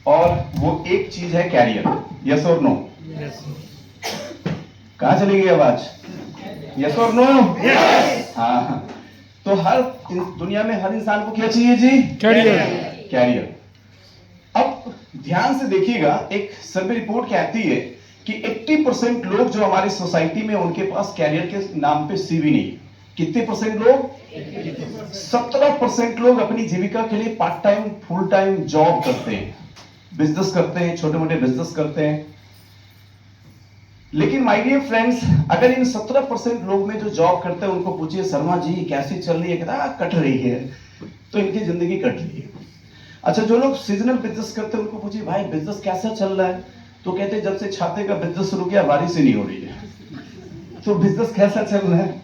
और वो एक चीज है कैरियर। यस और नो? कहाँ चली गई आवाज? यस और नो? हाँ। तो हर दुनिया में हर इंसान को क्या चाहिए जी? कैरियर। कैरियर। अब ध्यान से देखिएगा, एक सर्वे रिपोर्ट कहती है कि 80% लोग जो हमारी सोसाइटी में, उनके पास कैरियर के नाम पे सीवी नहीं। कितने परसेंट लोग? 17% लोग अपनी जीविका के लिए part time full time job करते हैं, बिजनेस करते हैं, छोटे मोटे बिजनेस करते हैं। लेकिन माय डियर फ्रेंड्स, अगर इन 17% लोग में जो जॉब करते हैं उनको पूछिए शर्मा जी कैसी चल रही है, कहता कट रही है, तो इनकी जिंदगी कट रही है। अच्छा, जो लोग सीजनल बिजनेस करते हैं उनको पूछिए भाई बिजनेस कैसा चल रहा है, तो कहते हैं जब से छाते का बिजनेस शुरू किया बारिश ही नहीं हो रही है। तो बिजनेस कैसा चल रहा है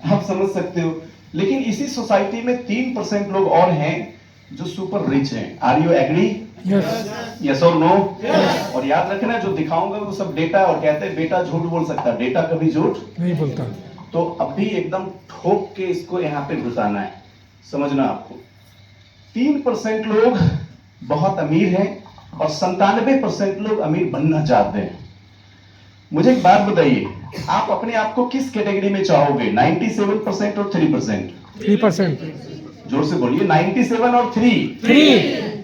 आप समझ सकते हो। लेकिन इसी सोसाइटी में 3% लोग और हैं जो सुपर रिच हैं। Are you agree? यस और नो? और याद रखना जो दिखाऊंगा वो सब डेटा, और कहते हैं बेटा झूठ बोल सकता है, डेटा कभी झूठ नहीं बोलता। तो अभी एकदम ठोक के इसको यहाँ पे घुसाना है, समझना आपको। 3% लोग बहुत अमीर हैं और 97% लोग अमीर बनना चाहते हैं। मुझे एक बात बताइए, आप अपने आप को किस कैटेगरी में चाहोगे? 97% और 3%? 3%। जोर से बोलिए, 97 और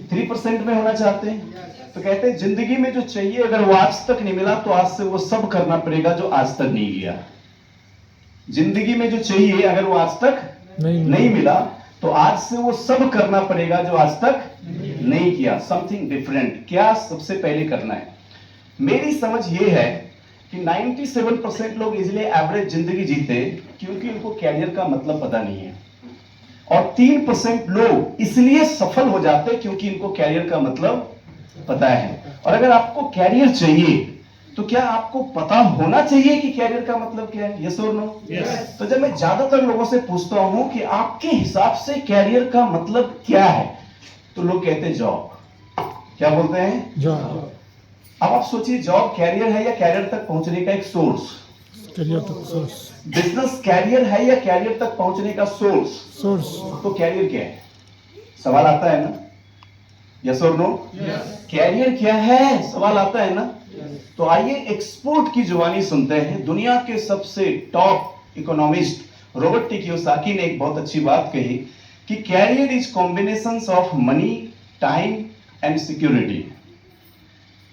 3% में होना चाहते हैं। तो कहते हैं जिंदगी में जो चाहिए अगर वो आज तक नहीं मिला तो आज से वो सब करना पड़ेगा जो आज तक नहीं किया। जिंदगी में जो चाहिए अगर वो आज तक नहीं मिला तो आज से वो सब करना पड़ेगा जो आज तक नहीं किया। Something different. क्या सबसे पहले करना है? मेरी समझ ये है कि 97% लोग इसलिए एवरेज जिंदगी जीते क्योंकि उनको कैरियर का मतलब पता नहीं है, और 3% लोग इसलिए सफल हो जाते क्योंकि इनको कैरियर का मतलब पता है। और अगर आपको कैरियर चाहिए तो क्या आपको पता होना चाहिए कि कैरियर का मतलब क्या है? यस और नो? तो जब मैं ज्यादातर लोगों से पूछता हूं कि आपके हिसाब से कैरियर का मतलब क्या है, तो लोग कहते हैं जॉब। क्या बोलते हैं? जॉब। अब आप सोचिए, जॉब कैरियर है या कैरियर तक पहुंचने का एक सोर्स? कैरियर तक सोर्स। बिजनेस कैरियर है या कैरियर तक पहुंचने का सोर्स? तो कैरियर क्या है? सवाल आता है ना? यस और नो? कैरियर क्या है सवाल आता है ना? तो आइए एक्सपोर्ट की जुबानी सुनते हैं। दुनिया के सबसे top economist Robert T Kiyosaki ने एक बहुत अच्छी बात कही कि career is combination of money, time and security.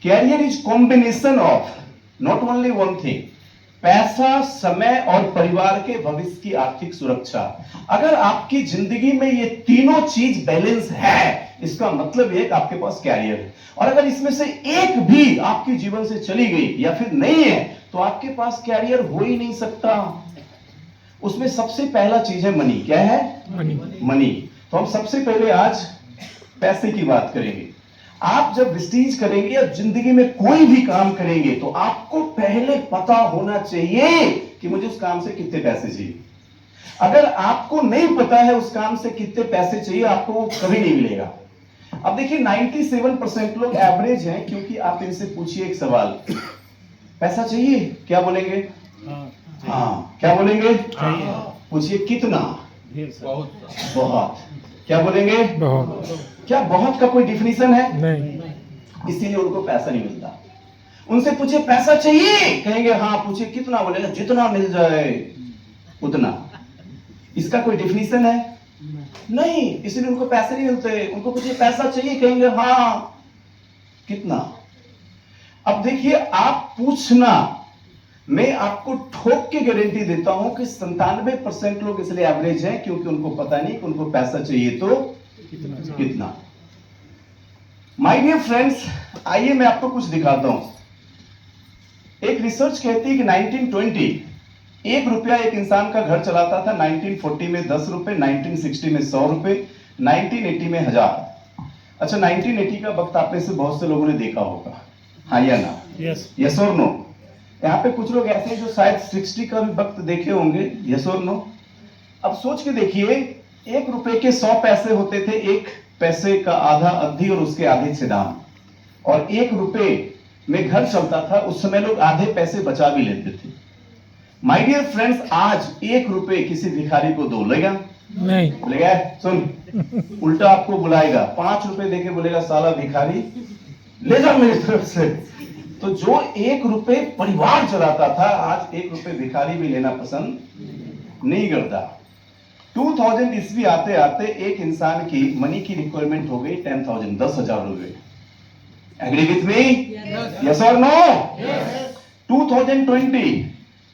Career is combination of not only one thing, पैसा, समय और परिवार के भविष्य की आर्थिक सुरक्षा। अगर आपकी जिंदगी में ये तीनों चीज बैलेंस है, इसका मतलब ये कि आपके पास कैरियर है। और अगर इसमें से एक भी आपके जीवन से चली गई या फिर नहीं है तो आपके पास कैरियर हो ही नहीं सकता। उसमें सबसे पहला चीज है मनी। क्या है? मनी। तो हम सबसे पहले आज पैसे की बात करेंगे। आप जब विस्टीज करेंगे या जिंदगी में कोई भी काम करेंगे तो आपको पहले पता होना चाहिए कि मुझे उस काम से कितने पैसे चाहिए। अगर आपको नहीं पता है उस काम से कितने पैसे चाहिए, आपको वो कभी नहीं मिलेगा। अब देखिए 97% लोग एवरेज हैं क्योंकि आप इनसे पूछिए एक सवाल, पैसा चाहिए? क्या बोलेंगे? हाँ। क्या बोलेंगे? पूछिए कितना? बहुत। क्या बोलेंगे? बहुत। क्या बहुत का कोई डिफिनीशन है? नहीं। इसीलिए उनको पैसा नहीं मिलता। उनसे पूछिए पैसा चाहिए, कहेंगे हाँ। पूछिए कितना? बोलेगा जितना मिल जाए उतना। इसका कोई डिफिनीशन है? नहीं, इसलिए उनको पैसे नहीं मिलते। उनको पूछिए पैसा चाहिए, कहेंगे हाँ। कितना? अब देखिए, आप पूछना, मैं आपको ठोक के गारंटी देता हूं कि 97% लोग इसलिए एवरेज हैं क्योंकि उनको पता नहीं कि उनको पैसा चाहिए तो कितना। माय डियर फ्रेंड्स, आइए मैं आपको कुछ दिखाता हूं। एक रिसर्च कहती है कि 1920 1 रुपया एक इंसान का घर चलाता था, 1940 में 10 रुपए, 1960 में 100 रुपए, 1980 में 1000। अच्छा, 1980 का वक्त आप में से बहुत से लोगों ने देखा होगा, हाँ या ना? यस और नो? यहाँ पे कुछ लोग ऐसे हैं जो शायद 60 का भी वक्त देखे होंगे। यस और नो? अब सोच के देखिए, 1 रुपए के 100 पैसे होते थे। 1 पैसे का आधा अवधि और उसके आधे छेदान, और 1 रुपए में घर चलता था। उस समय लोग आधे पैसे बचा भी लेते थे। माय डियर फ्रेंड्स, आज 1 रुपए किसी भिखारी को दो, लेगा? नहीं लेगा? सुन, उल्टा आपको बुलाएगा, 5 रुपए देके बोलेगा साला भिखारी ले जाओ मेरी तरफ से। तो जो 1 रुपए परिवार चलाता था, आज 1 रुपए भिखारी भी लेना पसंद नहीं करता। 2000 ईस्वी आते आते एक इंसान की मनी की रिक्वायरमेंट हो गई 10,000, 10,000 रुपए। Agree with me? यस और नो? 2020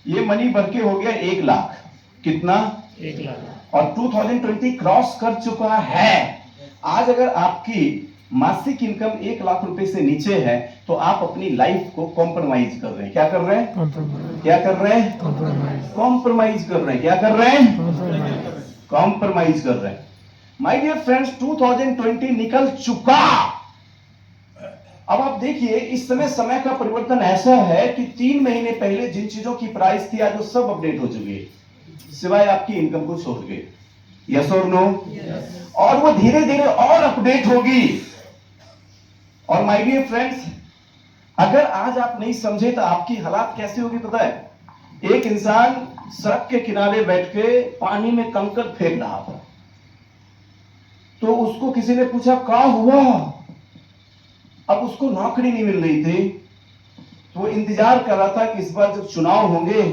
ये मनी बढ़ के हो गया 1 लाख। कितना? 1 लाख। और 2020 क्रॉस कर चुका है। आज अगर आपकी मासिक इनकम 1 लाख रुपए से नीचे है तो आप अपनी लाइफ को कॉम्प्रोमाइज कर रहे हैं। क्या कर रहे हैं? कॉम्प्रोमाइज। क्या कर रहे हैं? कॉम्प्रोमाइज। कॉम्प्रोमाइज कर रहे हैं। क्या कर रहे हैं? कॉम्प्रोमाइज। कॉम्प्रोमाइज कर रहे हैं। माय डियर फ्रेंड्स, 2020 निकल चुका। अब आप देखिए, इस समय का परिवर्तन ऐसा है कि 3 महीने पहले जिन चीजों की प्राइस थी आज वो सब अपडेट हो चुकी है, सिवाय आपकी इनकम को छोड़ के। यस और नो? और वो धीरे धीरे और अपडेट होगी। और माय डियर फ्रेंड्स, अगर आज आप नहीं समझे तो आपकी हालात कैसी होगी पता है? एक इंसान सड़क के किनारे बैठ के पानी में कंकड़ फेंक रहा था, तो उसको किसी ने पूछा क्या हुआ? अब उसको नौकरी नहीं मिल रही थी, तो वो इंतजार कर रहा था कि इस बार जब चुनाव होंगे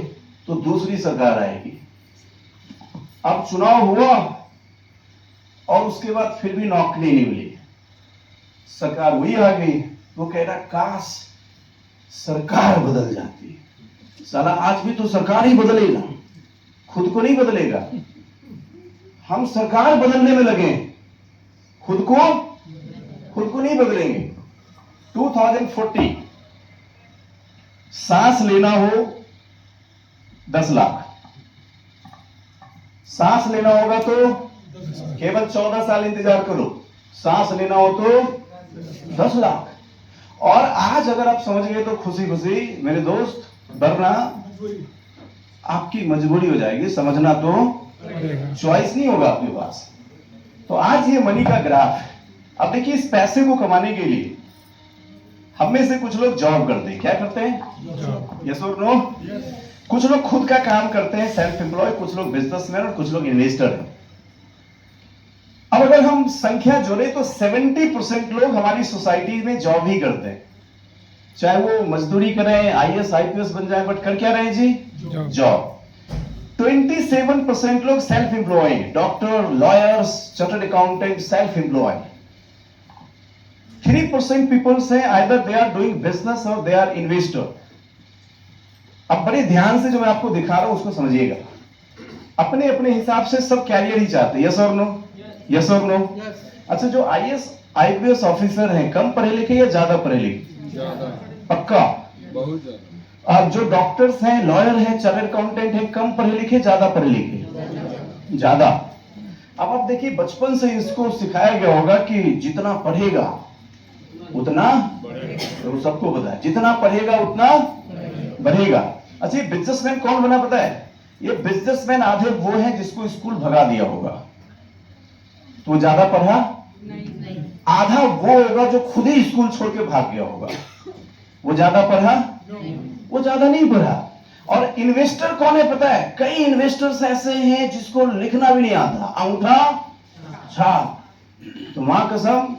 तो दूसरी सरकार आएगी। अब चुनाव हुआ और उसके बाद फिर भी नौकरी नहीं मिली, सरकार वही आ गई। वो कह रहा काश सरकार बदल जाती। साला आज भी तो सरकार ही बदलेगा, खुद को नहीं बदलेगा। हम सरकार बदलने में लगे, खुद को नहीं बदलेंगे। 2040 सांस लेना हो 10 लाख, सांस लेना होगा तो केवल 14 साल इंतजार करो, सांस लेना हो तो 10 लाख। और आज अगर आप समझ गए तो खुशी खुशी मेरे दोस्त, वरना आपकी मजबूरी हो जाएगी। समझना तो चॉइस नहीं होगा आपके पास। तो आज ये मनी का ग्राफ है। अब देखिए, इस पैसे को कमाने के लिए हम में से कुछ लोग जॉब करते हैं। क्या करते हैं? यस और नो? कुछ लोग खुद का काम करते हैं, सेल्फ एम्प्लॉय, कुछ लोग बिजनेसमैन और कुछ लोग इन्वेस्टर हैं। अब अगर हम संख्या जोड़े तो 70% लोग हमारी सोसाइटी में जॉब ही करते हैं, चाहे वो मजदूरी करें, IAS IPS बन जाए, बट कर क्या रहे जी? जॉब। 27% लोग self employ, doctor, lawyers, chartered accountant, self employ. 3% people say either they are doing business or they are investor. अब बड़े ध्यान से जो मैं आपको दिखा रहा हूं उसको समझिएगा। अपने अपने हिसाब से सब कैरियर ही चाहते हैं। यस और नो? यस और नो? अच्छा, जो IAS IPS ऑफिसर हैं कम पढ़े लिखे या ज्यादा पढ़े लिखे? पक्का? बहुत ज्यादा। जो डॉक्टर्स हैं, लॉयर हैं, चार्टर्ड अकाउंटेंट हैं, कम पढ़े लिखे ज्यादा पढ़े लिखे? ज्यादा। अब आप देखिए, बचपन से इसको सिखाया गया होगा कि जितना पढ़ेगा उतना, तो सबको पता है जितना पढ़ेगा उतना बढ़ेगा। अच्छा, ये बिजनेसमैन कौन बना पता है? ये बिजनेसमैन आधे वो हैं जिसको स्कूल भगा दिया होगा, तो ज्यादा पढ़ा नहीं। आधा वो होगा जो खुद ही स्कूल छोड़ के भाग गया होगा, वो ज्यादा पढ़ा नहीं। वो ज्यादा नहीं पढ़ा। और इन्वेस्टर कौन है पता है? कई इन्वेस्टर्स ऐसे हैं जिसको लिखना भी नहीं आता, अंगूठा छाप। तो मां कसम,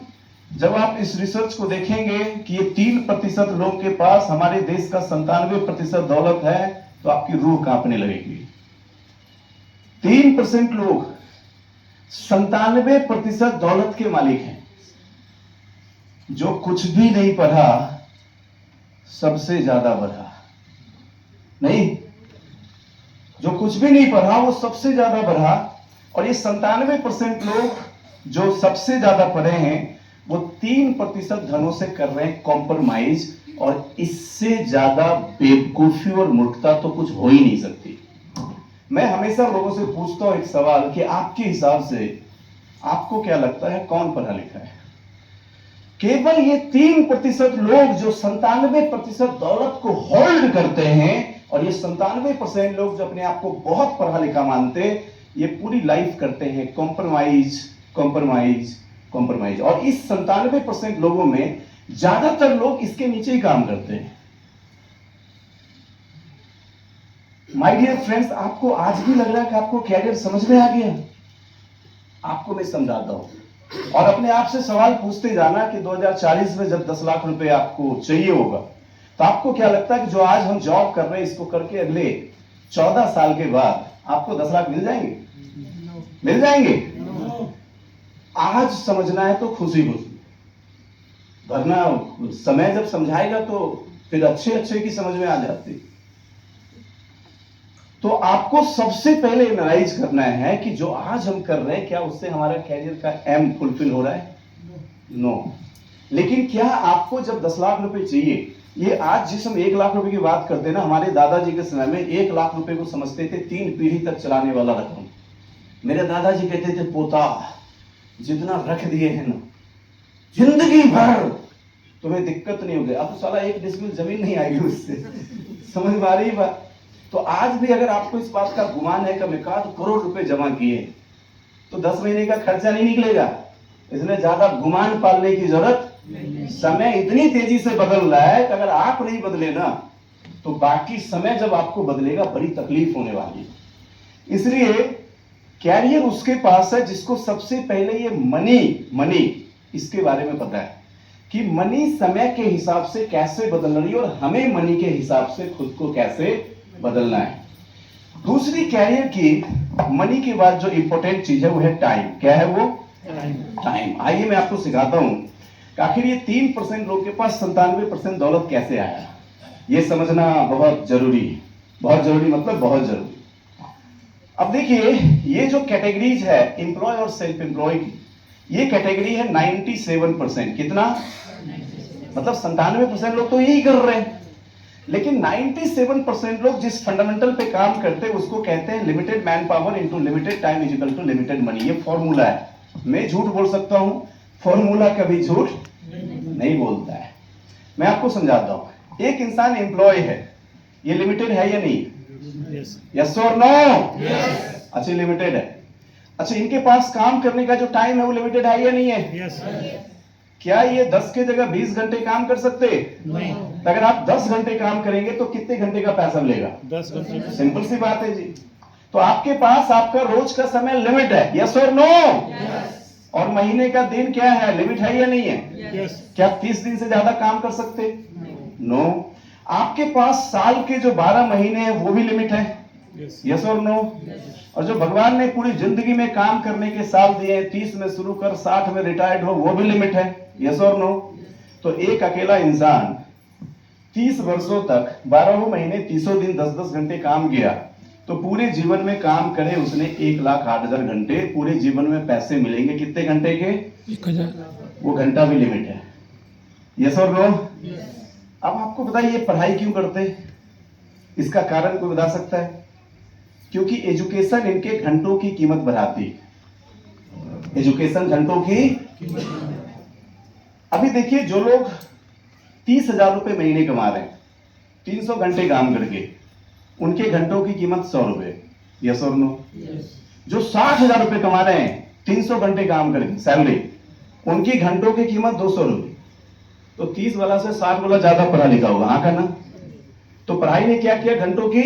जब आप इस रिसर्च को देखेंगे कि ये 3% लोगों के पास हमारे देश का 97% दौलत है, तो आपकी रूह कांपने लगेगी। 3% लोग 97% दौलत के मालिक हैं। जो कुछ भी नहीं पढ़ा सबसे ज्यादा बढ़ा। नहीं, जो कुछ भी नहीं पढ़ा वो सबसे ज्यादा बढ़ा। और ये 97% लोग जो सबसे ज्यादा पढ़े हैं वो 3% धनों से कर रहे हैं कॉम्प्रोमाइज। और इससे ज्यादा बेवकूफी और मूर्खता तो कुछ हो ही नहीं सकती। मैं हमेशा लोगों से पूछता हूं एक सवाल कि आपके हिसाब से आपको क्या लगता है कौन पढ़ा लिखा है? केवल ये 3% लोग जो 97% दौलत को होल्ड करते हैं, और ये 97% लोग जो अपने आप को बहुत पढ़ा लिखा मानते, ये पूरी लाइफ करते हैं कॉम्प्रोमाइज, कॉम्प्रोमाइज, कॉम्प्रोमाइज। और इस 97% लोगों में ज्यादातर लोग इसके नीचे ही काम करते हैं। माय डियर फ्रेंड्स, आपको आज भी लग रहा है कि आपको कैरियर समझ में आ गया? आपको मैं समझाता हूं। और अपने आप से सवाल पूछते जाना कि 2040 में जब 10 लाख रुपए आपको चाहिए होगा, तो आपको क्या लगता है कि जो आज हम जॉब कर रहे हैं इसको करके अगले 14 साल के बाद आपको 10 लाख मिल जाएंगे? मिल जाएंगे? आज समझना है तो खुशी खुशी, वरना समय जब समझाएगा तो फिर अच्छे अच्छे की समझ में आ जाती। तो आपको सबसे पहले एनालाइज करना है कि जो आज हम कर रहे हैं क्या उससे हमारा कैरियर का एम फुलफिल हो रहा है? नो। लेकिन क्या आपको जब 10 लाख रुपए चाहिए, ये आज जिस हम 1 लाख रुपए की बात करते हैं ना, हमारे दादाजी के समय में 1 लाख रुपए को समझते थे 3 पीढ़ी तक चलाने वाला रकम। मेरे दादाजी कहते थे पोता जितना रख दिए हैं ना जिंदगी भर तुम्हें दिक्कत नहीं होगी। अब तो साला 1 डिसमिल जमीन नहीं आएगी उससे। समझ में आ रही बात? तो आज भी अगर आपको इस बात का गुमान है कि मैं 1 करोड़ रुपए जमा किए तो 10 महीने का खर्चा नहीं निकलेगा, इसलिए ज्यादा गुमान पालने की जरूरत। समय इतनी तेजी से बदल रहा है कि अगर आप नहीं बदले ना तो बाकी समय जब आपको बदलेगा बड़ी तकलीफ होने वाली है। इसलिए कैरियर उसके पास है जिसको सबसे पहले ये मनी इसके बारे में पता है कि मनी समय के हिसाब से कैसे बदल रही है और हमें मनी के हिसाब से खुद को कैसे बदलना है। दूसरी कैरियर की मनी के बाद जो इंपॉर्टेंट चीज है वो है टाइम। क्या है वो? टाइम। आइए मैं आपको सिखाता हूं कि आखिर ये 3% लोग के पास 97% दौलत कैसे आया, ये समझना बहुत जरूरी है। बहुत जरूरी मतलब बहुत जरूरी। अब देखिए ये जो कैटेगरीज है एम्प्लॉय और सेल्फ एम्प्लॉय की, ये कैटेगरी है 97%। कितना? मतलब 97% लोग तो यही कर रहे हैं, लेकिन 97% लोग जिस फंडामेंटल पे काम करते हैं उसको कहते हैं limited man power into limited time is equal to limited money. ये फॉर्मूला है। मैं झूठ बोल सकता हूं, फॉर्मूला कभी झूठ नहीं बोलता है। मैं आपको समझाता हूं। एक इंसान एम्प्लॉय है, ये लिमिटेड है या नहीं? यस और नो? अच्छा लिमिटेड है। अच्छा इनके पास काम करने का जो टाइम है वो लिमिटेड है या नहीं है? क्या ये 10 के जगह 20 घंटे काम कर सकते? नहीं। तो अगर आप 10 घंटे काम करेंगे तो कितने घंटे का पैसा मिलेगा? 10 घंटे। सिंपल सी बात है जी। तो आपके पास आपका रोज का समय लिमिट है, यस और नो? और महीने का दिन क्या है, लिमिट है या नहीं है? क्या आप 30 दिन से ज्यादा काम कर सकते? नो। आपके पास साल के जो 12 महीने हैं वो भी लिमिट है, यस और नो? और जो भगवान ने पूरी जिंदगी में काम करने के साल दिए हैं, 30 में शुरू कर 60 में रिटायर्ड हो, वो भी लिमिट है, यस और नो? तो एक अकेला इंसान 30 वर्षों तक 12 महीने 30 दिन 10-10 घंटे काम किया तो पूरे जीवन में काम करे उसने 1,08,000 घंटे। पूरे जीवन में पैसे मिलेंगे कितने घंटे के? 1000। वो घंटा भी लिमिट है, यस और नो? अब आपको बताइए पढ़ाई क्यों करते? इसका कारण कोई बता सकता है? क्योंकि एजुकेशन इनके घंटों की कीमत बढ़ाती है। एजुकेशन घंटों की। अभी देखिए जो लोग 30,000 रुपए महीने कमा रहे हैं 300 घंटे काम करके, उनके घंटों की कीमत 100 रुपए, यस और नो? जो 60,000 रुपए कमा रहे हैं 300 घंटे काम करके सैलरी, उनकी घंटों की कीमत 200 रुपए। तो 30 वाला से 60 वाला ज्यादा पढ़ा लिखा होगा, हाँ का ना? तो पढ़ाई ने क्या किया? घंटों की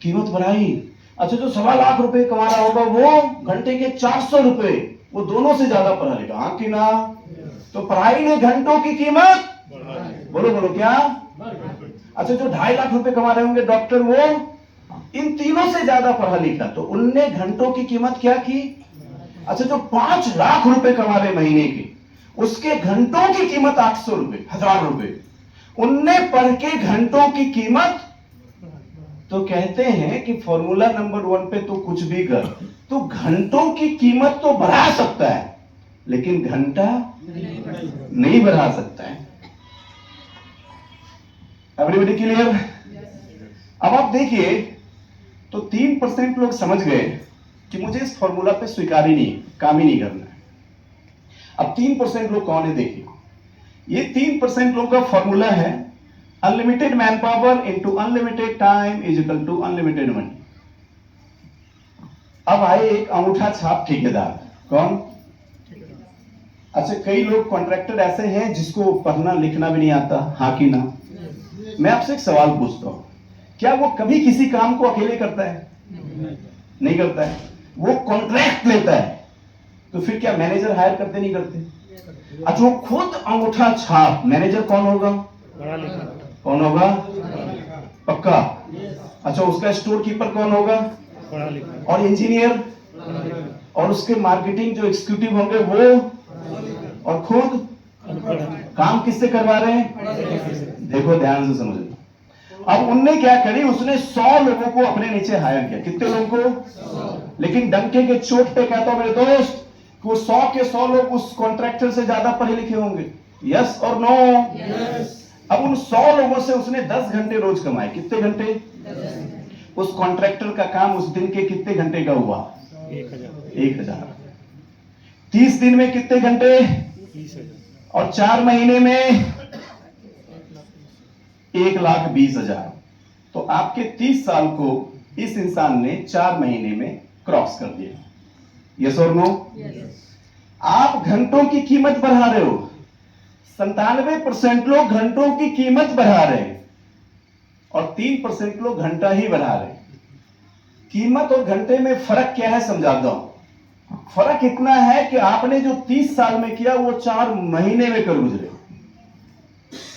कीमत बढ़ाई। अच्छा जो 1.25 लाख रुपए कमा रहा होगा वो घंटे के 400 रुपए, वो दोनों से ज्यादा पढ़ा लिखा, हाँ कि ना? तो पढ़ाई ने घंटों की कीमत बोलो बोलो क्या? अच्छा जो 2.5 लाख रुपए कमा रहे होंगे डॉक्टर, वो इन तीनों से ज्यादा पढ़ा लिखा, तो उनने घंटों की कीमत क्या की? अच्छा जो 5 लाख रुपए कमा रहे महीने की, उसके घंटों की कीमत 800 रुपए, 1000 रुपए, उनने पढ़ के घंटों की कीमत। तो कहते हैं कि फॉर्मूला नंबर 1 पे तो कुछ भी कर, तो घंटों की कीमत तो बढ़ा सकता है लेकिन घंटा नहीं बढ़ा सकता है। Everybody clear? अब आप देखिए तो 3% लोग समझ गए कि मुझे इस फॉर्मूला पे स्वीकार ही नहीं, काम ही नहीं करना है। अब 3% लोग कौन है? देखिए ये 3% लोगों का फॉर्मूला है unlimited man power into unlimited time is equal to unlimited money. अब आए एक अंगूठा छाप ठेकेदार। कौन? अच्छा कई लोग कॉन्ट्रैक्टर ऐसे हैं जिसको पढ़ना लिखना भी नहीं आता, हाँ कि ना? मैं आपसे एक सवाल पूछता हूं, क्या वो कभी किसी काम को अकेले करता है? नहीं करता है। वो कॉन्ट्रैक्ट लेता है तो फिर क्या मैनेजर हायर करते नहीं करते? अच्छा, वो खुद अंगूठा छाप मैनेजर कौन होगा? पढ़ा लिखा। कौन होगा? पक्का? अच्छा, उसका स्टोर कीपर कौन होगा? पढ़ा लिखा। और इंजीनियर? और उसके मार्केटिंग जो एग्जीक्यूटिव होंगे वो? और खुद अनपढ़। काम किससे करवा रहे हैं? देखो ध्यान से समझो। अब उनने क्या करी, उसने 100 लोगों को अपने नीचे हायर किया। कितने लोगों को? लेकिन डंके के चोट पे कहता हूं मेरे दोस्त कि वो 100 के 100 लोग उस कॉन्ट्रैक्टर से ज्यादा पढ़े लिखे होंगे। यस और नो? अब उन 100 लोगों से उसने 10 घंटे रोज कमाए। कितने घंटे? उस कॉन्ट्रैक्टर का काम उस दिन के कितने घंटे का हुआ? 1000। 30 दिन में कितने घंटे? 30,000। और 4 महीने में 1,20,000। तो आपके 30 साल को इस इंसान ने 4 महीने में क्रॉस कर दिया। यस और नो? आप घंटों की कीमत बढ़ा रहे हो। 97% लोग घंटों की कीमत बढ़ा रहे हैं और 3% लोग घंटा ही बढ़ा रहे हैं। कीमत और घंटे में फर्क क्या है समझाता हूं। फर्क इतना है कि आपने जो 30 साल में किया वो 4 महीने में कर गुजरे।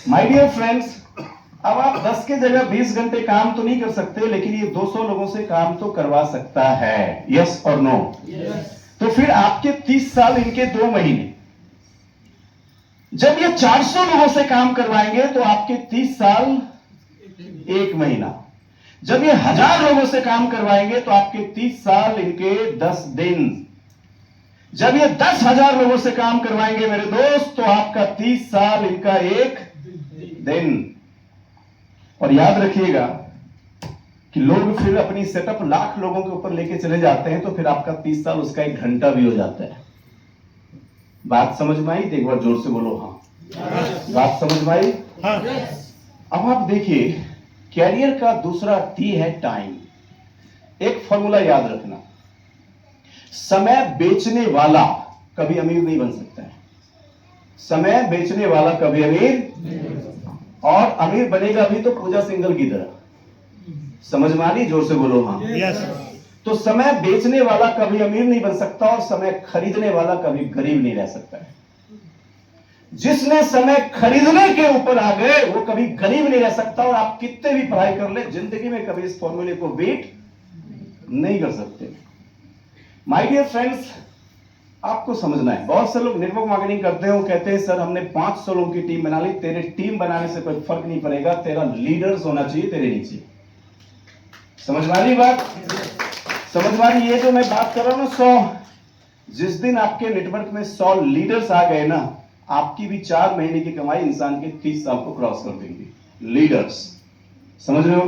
माय डियर फ्रेंड्स, अब आप 10 के जगह 20 घंटे काम तो नहीं कर सकते, लेकिन ये 200 लोगों से काम तो करवा सकता है। यस और नो? तो फिर आपके 30 साल इनके 2 महीने। जब ये 400 लोगों से काम करवाएंगे तो आपके 30 साल 1 महीना। जब ये 1000 लोगों से काम करवाएंगे तो आपके 30 साल इनके 10 दिन। जब ये 10,000 लोगों से काम करवाएंगे मेरे दोस्त तो आपका 30 साल इनका 1 दिन। और याद रखिएगा कि लोग फिर अपनी सेटअप लाख लोगों के ऊपर लेके चले जाते हैं तो फिर आपका 30 साल उसका 1 घंटा भी हो जाता है। बात समझ में आई? एक बार जोर से बोलो हाँ। बात समझ में आई? अब आप देखिए, कैरियर का दूसरा टी है टाइम। एक फॉर्मूला याद रखना, समय बेचने वाला कभी अमीर नहीं बन सकता है। समय बेचने वाला कभी अमीर, और अमीर बनेगा भी तो पूजा सिंघल की तरह। समझ में आ रही? जोर से बोलो हाँ। तो समय बेचने वाला कभी अमीर नहीं बन सकता और समय खरीदने वाला कभी गरीब नहीं रह सकता है। जिसने समय खरीदने के ऊपर आ गए वो कभी गरीब नहीं रह सकता। और आप कितने भी पढ़ाई कर ले, जिंदगी में कभी इस फॉर्मूले को बीट नहीं कर सकते। माय डियर फ्रेंड्स, आपको समझना है, बहुत से लोग नेटवर्क मार्केटिंग करते हैं, वो कहते हैं सर हमने 500 लोगों की टीम बना ली। तेरे टीम बनाने से कोई फर्क नहीं पड़ेगा, तेरा लीडर्स होना चाहिए तेरे नीचे। समझ में आ रही बात? समझ में आ रही? ये जो मैं बात कर रहा हूं ना 100, जिस दिन आपके नेटवर्क में 100 लीडर्स आ गए ना, आपकी भी 4 महीने की कमाई इंसान के 30 साल को क्रॉस कर देंगे लीडर्स। समझ रहे हो?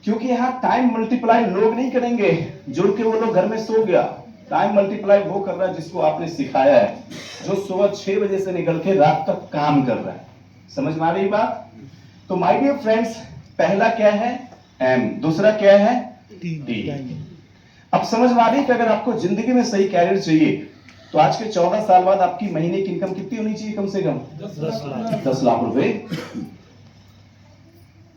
क्योंकि यहां टाइम मल्टीप्लाई लोग नहीं करेंगे जुड़ के, वो लोग घर में सो गया। टाइम मल्टीप्लाई वो कर रहा है जिसको आपने सिखाया है, जो सुबह 6 बजे से निकल के रात तक काम कर रहा है। समझ में आ रही बात? तो माय डियर फ्रेंड्स, पहला क्या है? एम। दूसरा क्या है? टी। अब समझ में आ रही कि अगर आपको जिंदगी में सही कैरियर चाहिए तो आज के 14 साल बाद आपकी महीने की इनकम कितनी होनी चाहिए? कम से कम 10 लाख रुपए।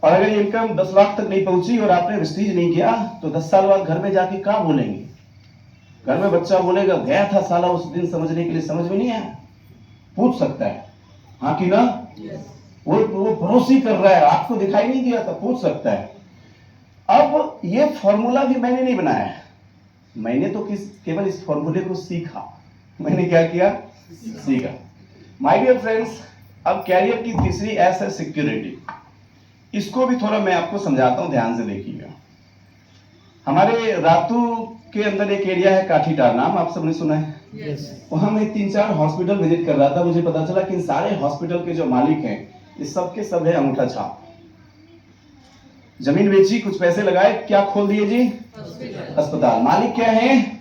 और अगर ये इनकम 10 लाख तक नहीं पहुंची और आपने विस्तीज नहीं किया तो 10 साल बाद घर में जाके क्या बोलेंगे? घर में बच्चा बोलेगा गया था साला उस दिन समझने के लिए, समझ में नहीं आया। पूछ सकता है हाँ कि ना? वो भरोसी कर रहा है, आपको दिखाई नहीं दिया था, पूछ सकता है। अब ये फॉर्मूला भी मैंने नहीं बनाया है, मैंने तो केवल इस फॉर्मूले को सीखा। मैंने क्या किया? सीखा। माय डियर फ्रेंड्स, अब कैरियर की तीसरी एस है सिक्योरिटी। इसको भी थोड़ा मैं आपको समझाता हूं, ध्यान से देखिएगा। हमारे रातू के अंदर एक एरिया है काठीटार, नाम आप सबने सुना है? वहां मैं 3-4 हॉस्पिटल विजिट कर रहा था। मुझे पता चला कि इन सारे हॉस्पिटल के जो मालिक हैं ये सब के सब है अंगूठा छाप। जमीन बेची, कुछ पैसे लगाए, क्या खोल दिए जी? अस्पताल। मालिक क्या है?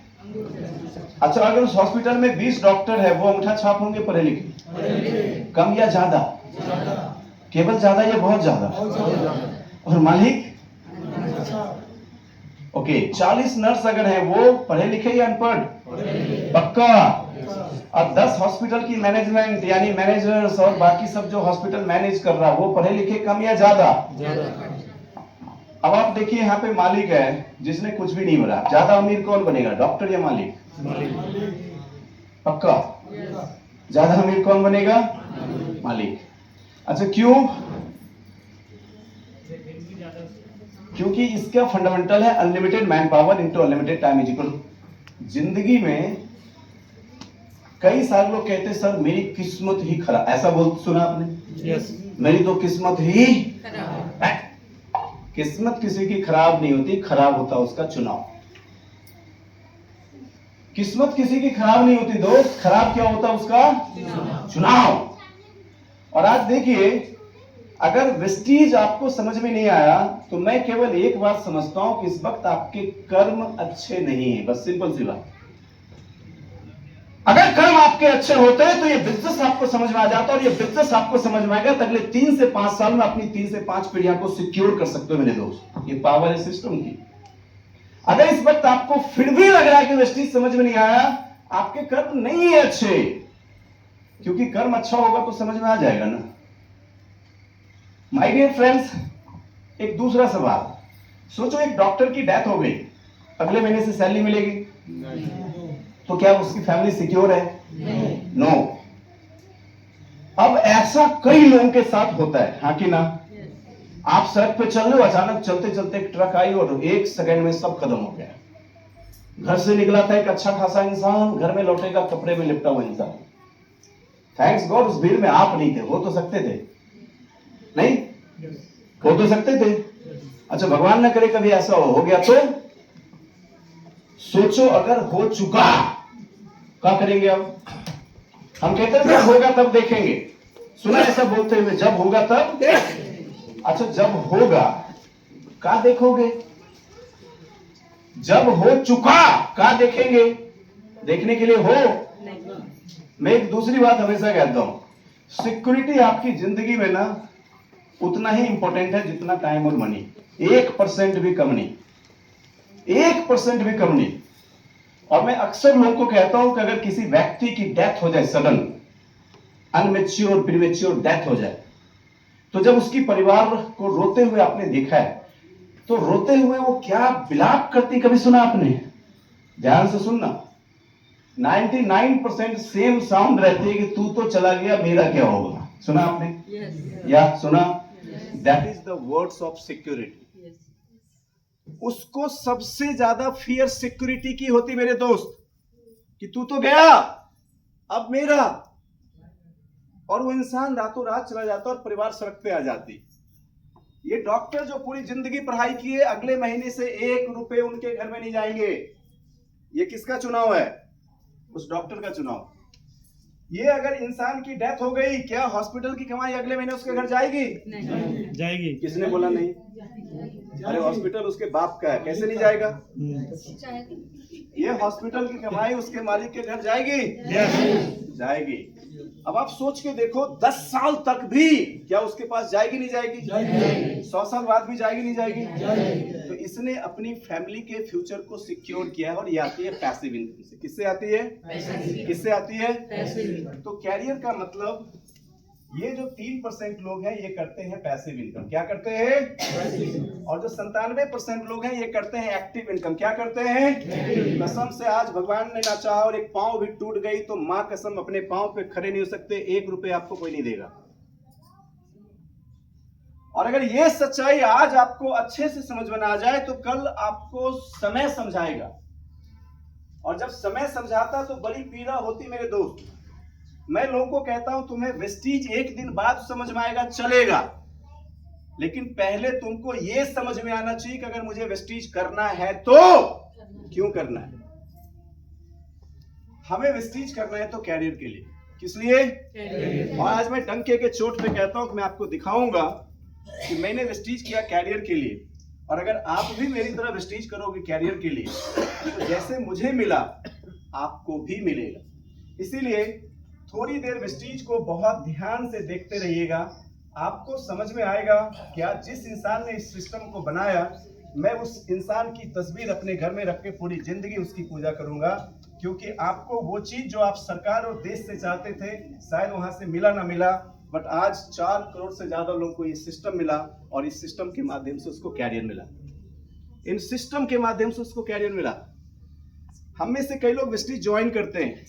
अच्छा, अगर उस हॉस्पिटल में 20 डॉक्टर है, वो अंगूठा छाप होंगे पढ़े लिखे? कम या ज्यादा? केवल ज्यादा या बहुत ज्यादा? और मालिक? ओके, 40 नर्स अगर है वो पढ़े लिखे या अनपढ़? पक्का। और 10 हॉस्पिटल की मैनेजमेंट यानी मैनेजर्स और बाकी सब जो हॉस्पिटल मैनेज कर रहा है वो पढ़े लिखे कम या ज्यादा? अब आप देखिए यहाँ पे मालिक है जिसने कुछ भी नहीं भरा, ज्यादा अमीर कौन बनेगा, डॉक्टर या मालिक? पक्का? ज्यादा अमीर कौन बनेगा? मालिक। अच्छा क्यों? क्योंकि इसका फंडामेंटल है unlimited man power into unlimited time is equal. जिंदगी में कई सारे लोग कहते हैं सर मेरी किस्मत ही खराब, ऐसा बोल सुना आपने? यस। मेरी तो किस्मत ही खराब। किस्मत किसी की खराब नहीं होती, खराब होता उसका चुनाव। किस्मत किसी की खराब नहीं होती दोस्त, खराब क्या होता उसका चुनाव। और आज देखिए, अगर वेस्टीज आपको समझ में नहीं आया तो मैं केवल एक बात समझता हूं कि इस वक्त आपके कर्म अच्छे नहीं है, बस सिंपल सी बात। अगर कर्म आपके अच्छे होते हैं तो ये बिजनेस आपको समझ में आ जाता, और ये बिजनेस आपको समझ में आएगा तो अगले 3 से 5 साल में अपनी 3 से 5 पीढ़ियों को सिक्योर कर सकते हो मेरे दोस्त। ये पावर है सिस्टम की। अगर इस वक्त आपको फिर भी लग रहा है कि वेस्टीज समझ में नहीं आया, आपके कर्म नहीं है अच्छे, क्योंकि कर्म अच्छा होगा तो समझ में आ जाएगा ना। माय डियर फ्रेंड्स, एक दूसरा सवाल सोचो, एक डॉक्टर की डेथ हो गई, अगले महीने से सैलरी मिलेगी? तो क्या उसकी फैमिली सिक्योर है? नो। अब ऐसा कई लोगों के साथ होता है, हाँ कि ना? आप सड़क पे चल रहे हो, अचानक चलते चलते एक ट्रक आई और 1 सेकंड में सब खत्म हो गया। घर से निकला था एक अच्छा खासा इंसान, घर में लौटेगा कपड़े में लिपटा हुआ इंसान। थैंक्स गॉड उस भीड़ में आप नहीं थे, हो तो सकते थे, नहीं हो तो सकते थे। अच्छा भगवान न करे कभी ऐसा हो गया तो सोचो, अगर हो चुका क्या करेंगे? अब हम कहते हैं जब होगा तब देखेंगे, सुना ऐसा बोलते हुए, जब होगा तब। अच्छा जब होगा क्या देखोगे? जब हो चुका क्या देखेंगे? देखने के लिए हो। मैं एक दूसरी बात हमेशा कहता हूं, सिक्योरिटी आपकी जिंदगी में ना उतना ही इंपॉर्टेंट है जितना टाइम और मनी। 1% भी कम नहीं, 1% भी कम नहीं। और मैं अक्सर लोगों को कहता हूं कि अगर किसी व्यक्ति की डेथ हो जाए, सडन अनमेच्योर प्रीमेच्योर डेथ हो जाए, तो जब उसकी परिवार को रोते हुए आपने देखा है, तो रोते हुए वो क्या विलाप करती, कभी सुना आपने? ध्यान से सुनना, 99% सेम साउंड रहती है कि तू तो चला गया, मेरा क्या होगा। सुना आपने? या सुना? That is the words of security. उसको सबसे ज्यादा फियर सिक्योरिटी की होती मेरे दोस्त, कि तू तो गया अब मेरा। और वो इंसान रातों रात चला जाता और परिवार सड़क पे आ जाती। ये डॉक्टर जो पूरी जिंदगी पढ़ाई की है, अगले महीने से 1 रुपए उनके घर में नहीं जाएंगे। ये किसका चुनाव है? उस डॉक्टर का चुनाव। ये अगर इंसान की डेथ हो गई, क्या हॉस्पिटल की कमाई अगले महीने उसके घर जाएगी? नहीं जाएगी। किसने बोला नहीं? अरे हॉस्पिटल उसके बाप का है, कैसे नहीं जाएगा? ये हॉस्पिटल की कमाई उसके मालिक के घर जाएगी? जाएगी। अब आप सोच के देखो, 10 साल तक भी क्या उसके पास जाएगी नहीं जाएगी? 100 साल बाद भी जाएगी नहीं जाएगी? तो इसने अपनी फैमिली के फ्यूचर को सिक्योर किया है। और ये आती है पैसिव इनकम से। किससे आती है? किससे आती है? तो कैरियर का मतलब, ये जो 3% लोग हैं ये करते हैं पैसिव इनकम। क्या करते हैं? और जो 97% लोग हैं ये करते हैं एक्टिव इनकम। क्या करते हैं? कसम से आज भगवान ने ना चाहा और एक पांव भी टूट गई तो मां कसम अपने पांव पे खड़े नहीं हो सकते, 1 रुपए आपको कोई नहीं देगा। और अगर ये सच्चाई आज आपको अच्छे से समझ में आ जाए तो कल आपको समय समझाएगा। और जब समय समझाता तो बड़ी पीड़ा होती मेरे दोस्त। मैं लोगों को कहता हूं तुम्हें वेस्टीज एक दिन बाद समझ में आएगा, चलेगा, लेकिन पहले तुमको यह समझ में आना चाहिए कि अगर मुझे वेस्टीज करना है तो क्यों करना है। हमें वेस्टीज करना है तो कैरियर के लिए। किस लिए? और आज मैं डंके के चोट पे कहता हूं कि मैं आपको दिखाऊंगा कि मैंने वेस्टीज किया कैरियर के लिए, और अगर आप भी मेरी तरह वेस्टीज करोगे कैरियर के लिए तो जैसे मुझे मिला आपको भी मिलेगा। इसीलिए थोड़ी देर वेस्टीज को बहुत ध्यान से देखते रहिएगा, आपको समझ में आएगा कि आज जिस इंसान ने इस सिस्टम को बनाया, मैं उस इंसान की तस्वीर अपने घर में रख के पूरी जिंदगी उसकी पूजा करूंगा। क्योंकि आपको वो चीज जो आप सरकार और देश से चाहते थे शायद वहां से मिला ना मिला, बट आज 4 करोड़ से ज्यादा लोगों को ये सिस्टम मिला, और इस सिस्टम के माध्यम से उसको कैरियर मिला। इन सिस्टम के माध्यम से उसको कैरियर मिला। हम में से कई लोग वेस्टीज ज्वाइन करते हैं,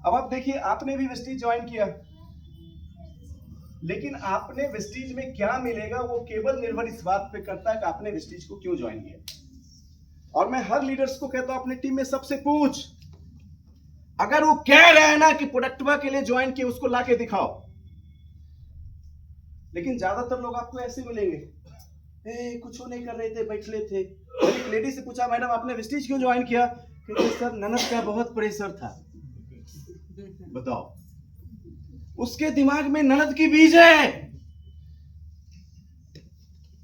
अब आप देखिए, आपने भी वेस्टीज ज्वाइन किया, लेकिन आपने वेस्टीज में क्या मिलेगा वो केवल निर्भर इस बात पे करता है कि आपने वेस्टीज को क्यों ज्वाइन किया। और मैं हर लीडर्स को कहता हूं, अपनी टीम में सबसे पूछ, अगर वो कह रहा है ना कि प्रोडक्टवा के लिए ज्वाइन किया, उसको लाके दिखाओ। लेकिन ज्यादातर लोग आपको ऐसे मिलेंगे, कुछ नहीं कर रहे थे, बैठे थे। एक लेडी से पूछा, मैडम आपने वेस्टीज क्यों ज्वाइन किया? कहते सर ननद का बहुत प्रेशर था। बताओ, उसके दिमाग में ननद की बीज है।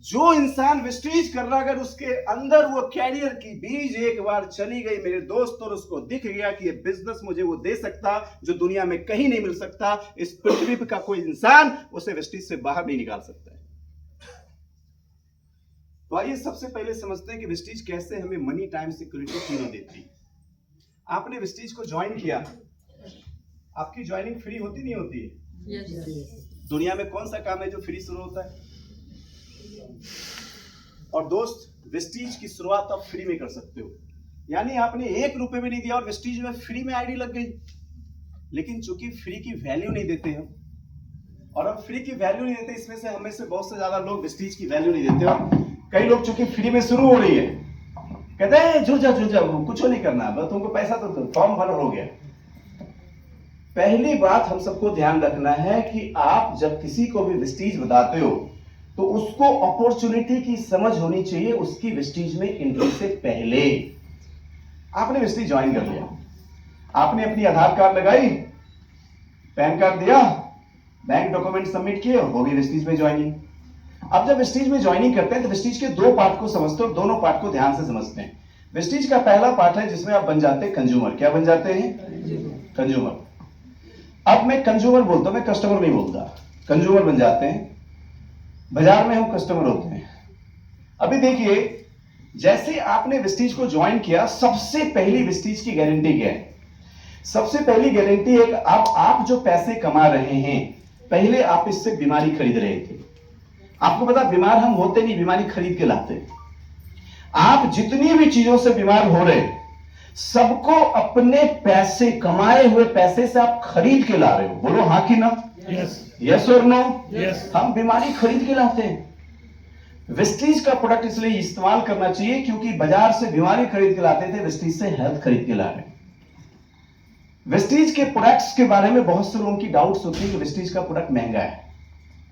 जो इंसान वेस्टीज कर रहा, अगर उसके अंदर वो कैरियर की बीज एक बार चली गई मेरे दोस्त, और उसको दिख गया कि ये बिजनेस मुझे वो दे सकता जो दुनिया में कहीं नहीं मिल सकता, इस पृथ्वी का कोई इंसान उसे वेस्टीज से बाहर नहीं निकाल सकता है। तो आइए सबसे पहले समझते हैं कि वेस्टीज कैसे हमें मनी, टाइम, सिक्योरिटी तीनों देती है। आपने वेस्टीज को ज्वाइन किया, आपकी ज्वाइनिंग फ्री होती नहीं होती है? दुनिया में कौन सा काम है जो फ्री शुरू होता है? और दोस्त, वेस्टीज की शुरुआत आप फ्री में कर सकते हो। यानी आपने 1 रुपए भी नहीं दिया और वेस्टीज में फ्री में आईडी लग गई। लेकिन चूंकि फ्री की वैल्यू नहीं देते हम, और हम फ्री की वैल्यू नहीं देते, इसमें से हमें से बहुत से ज्यादा लोग वेस्टीज की वैल्यू नहीं देते। और कई लोग चूंकि फ्री में शुरू हो रही है, कहते हैं जुड़ जा कुछ नहीं करना, बस तुमको पैसा तो फॉर्म भर हो गया। पहली बात हम सबको ध्यान रखना है कि आप जब किसी को भी वेस्टीज बताते हो तो उसको अपॉर्चुनिटी की समझ होनी चाहिए। उसकी वेस्टीज में एंट्री से पहले आपने वेस्टीज ज्वाइन कर लिया, आपने अपनी आधार कार्ड लगाई, पैन कार्ड दिया, बैंक डॉक्यूमेंट सबमिट किए, हो गई वेस्टीज में ज्वाइनिंग। अब जब वेस्टीज में ज्वाइनिंग करते हैं तो वेस्टीज के 2 पार्ट को समझते हैं और दोनों पार्ट को ध्यान से समझते हैं। वेस्टीज का पहला पार्ट है जिसमें आप बन जाते हैं कंज्यूमर। क्या बन जाते हैं? कंज्यूमर। अब मैं कंज्यूमर बोलता हूं, मैं कस्टमर नहीं बोलता। कंज्यूमर बन जाते हैं, बाजार में हम कस्टमर होते हैं। अभी देखिए, जैसे आपने वेस्टीज को ज्वाइन किया, सबसे पहली वेस्टीज की गारंटी क्या है? सबसे पहली गारंटी है कि आप जो पैसे कमा रहे हैं, पहले आप इससे बीमारी खरीद रहे थे। आपको पता, बीमार हम होते नहीं, बीमारी खरीद के लाते। आप जितनी भी चीजों से बीमार हो रहे, सबको अपने पैसे, कमाए हुए पैसे से आप खरीद के ला रहे हो। बोलो हाँ कि ना? यस और नो? हम बीमारी खरीद के लाते हैं। वेस्टीज का प्रोडक्ट इसलिए इस्तेमाल करना चाहिए क्योंकि बाजार से बीमारी खरीद के लाते थे, वेस्टीज से हेल्थ खरीद के ला रहे हैं। वेस्टीज के प्रोडक्ट्स के बारे में बहुत से लोगों की डाउट्स होती है कि वेस्टीज का प्रोडक्ट महंगा है,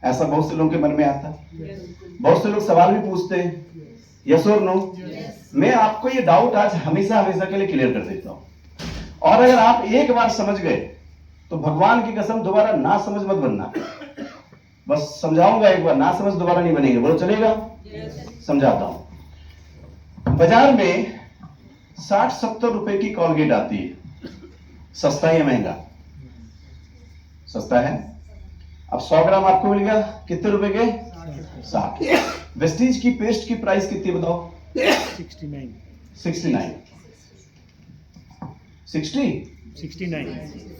ऐसा बहुत से लोगों के मन में आता है। बहुत से लोग सवाल भी पूछते हैं, यस और नो? मैं आपको ये डाउट आज हमेशा के लिए क्लियर कर देता हूं। और अगर आप एक बार समझ गए तो भगवान की कसम दोबारा ना समझ मत बनना। बस समझाऊंगा एक बार, ना समझ दोबारा नहीं बनेंगे। बोलो चलेगा? समझाता हूं। बाजार में 60-70 रुपए की कॉलगेट आती है। सस्ता या महंगा? सस्ता है। अब 100 ग्राम आपको मिल गया कितने रुपए के? 60। वेस्टीज की पेस्ट की प्राइस कितनी बताओ? 69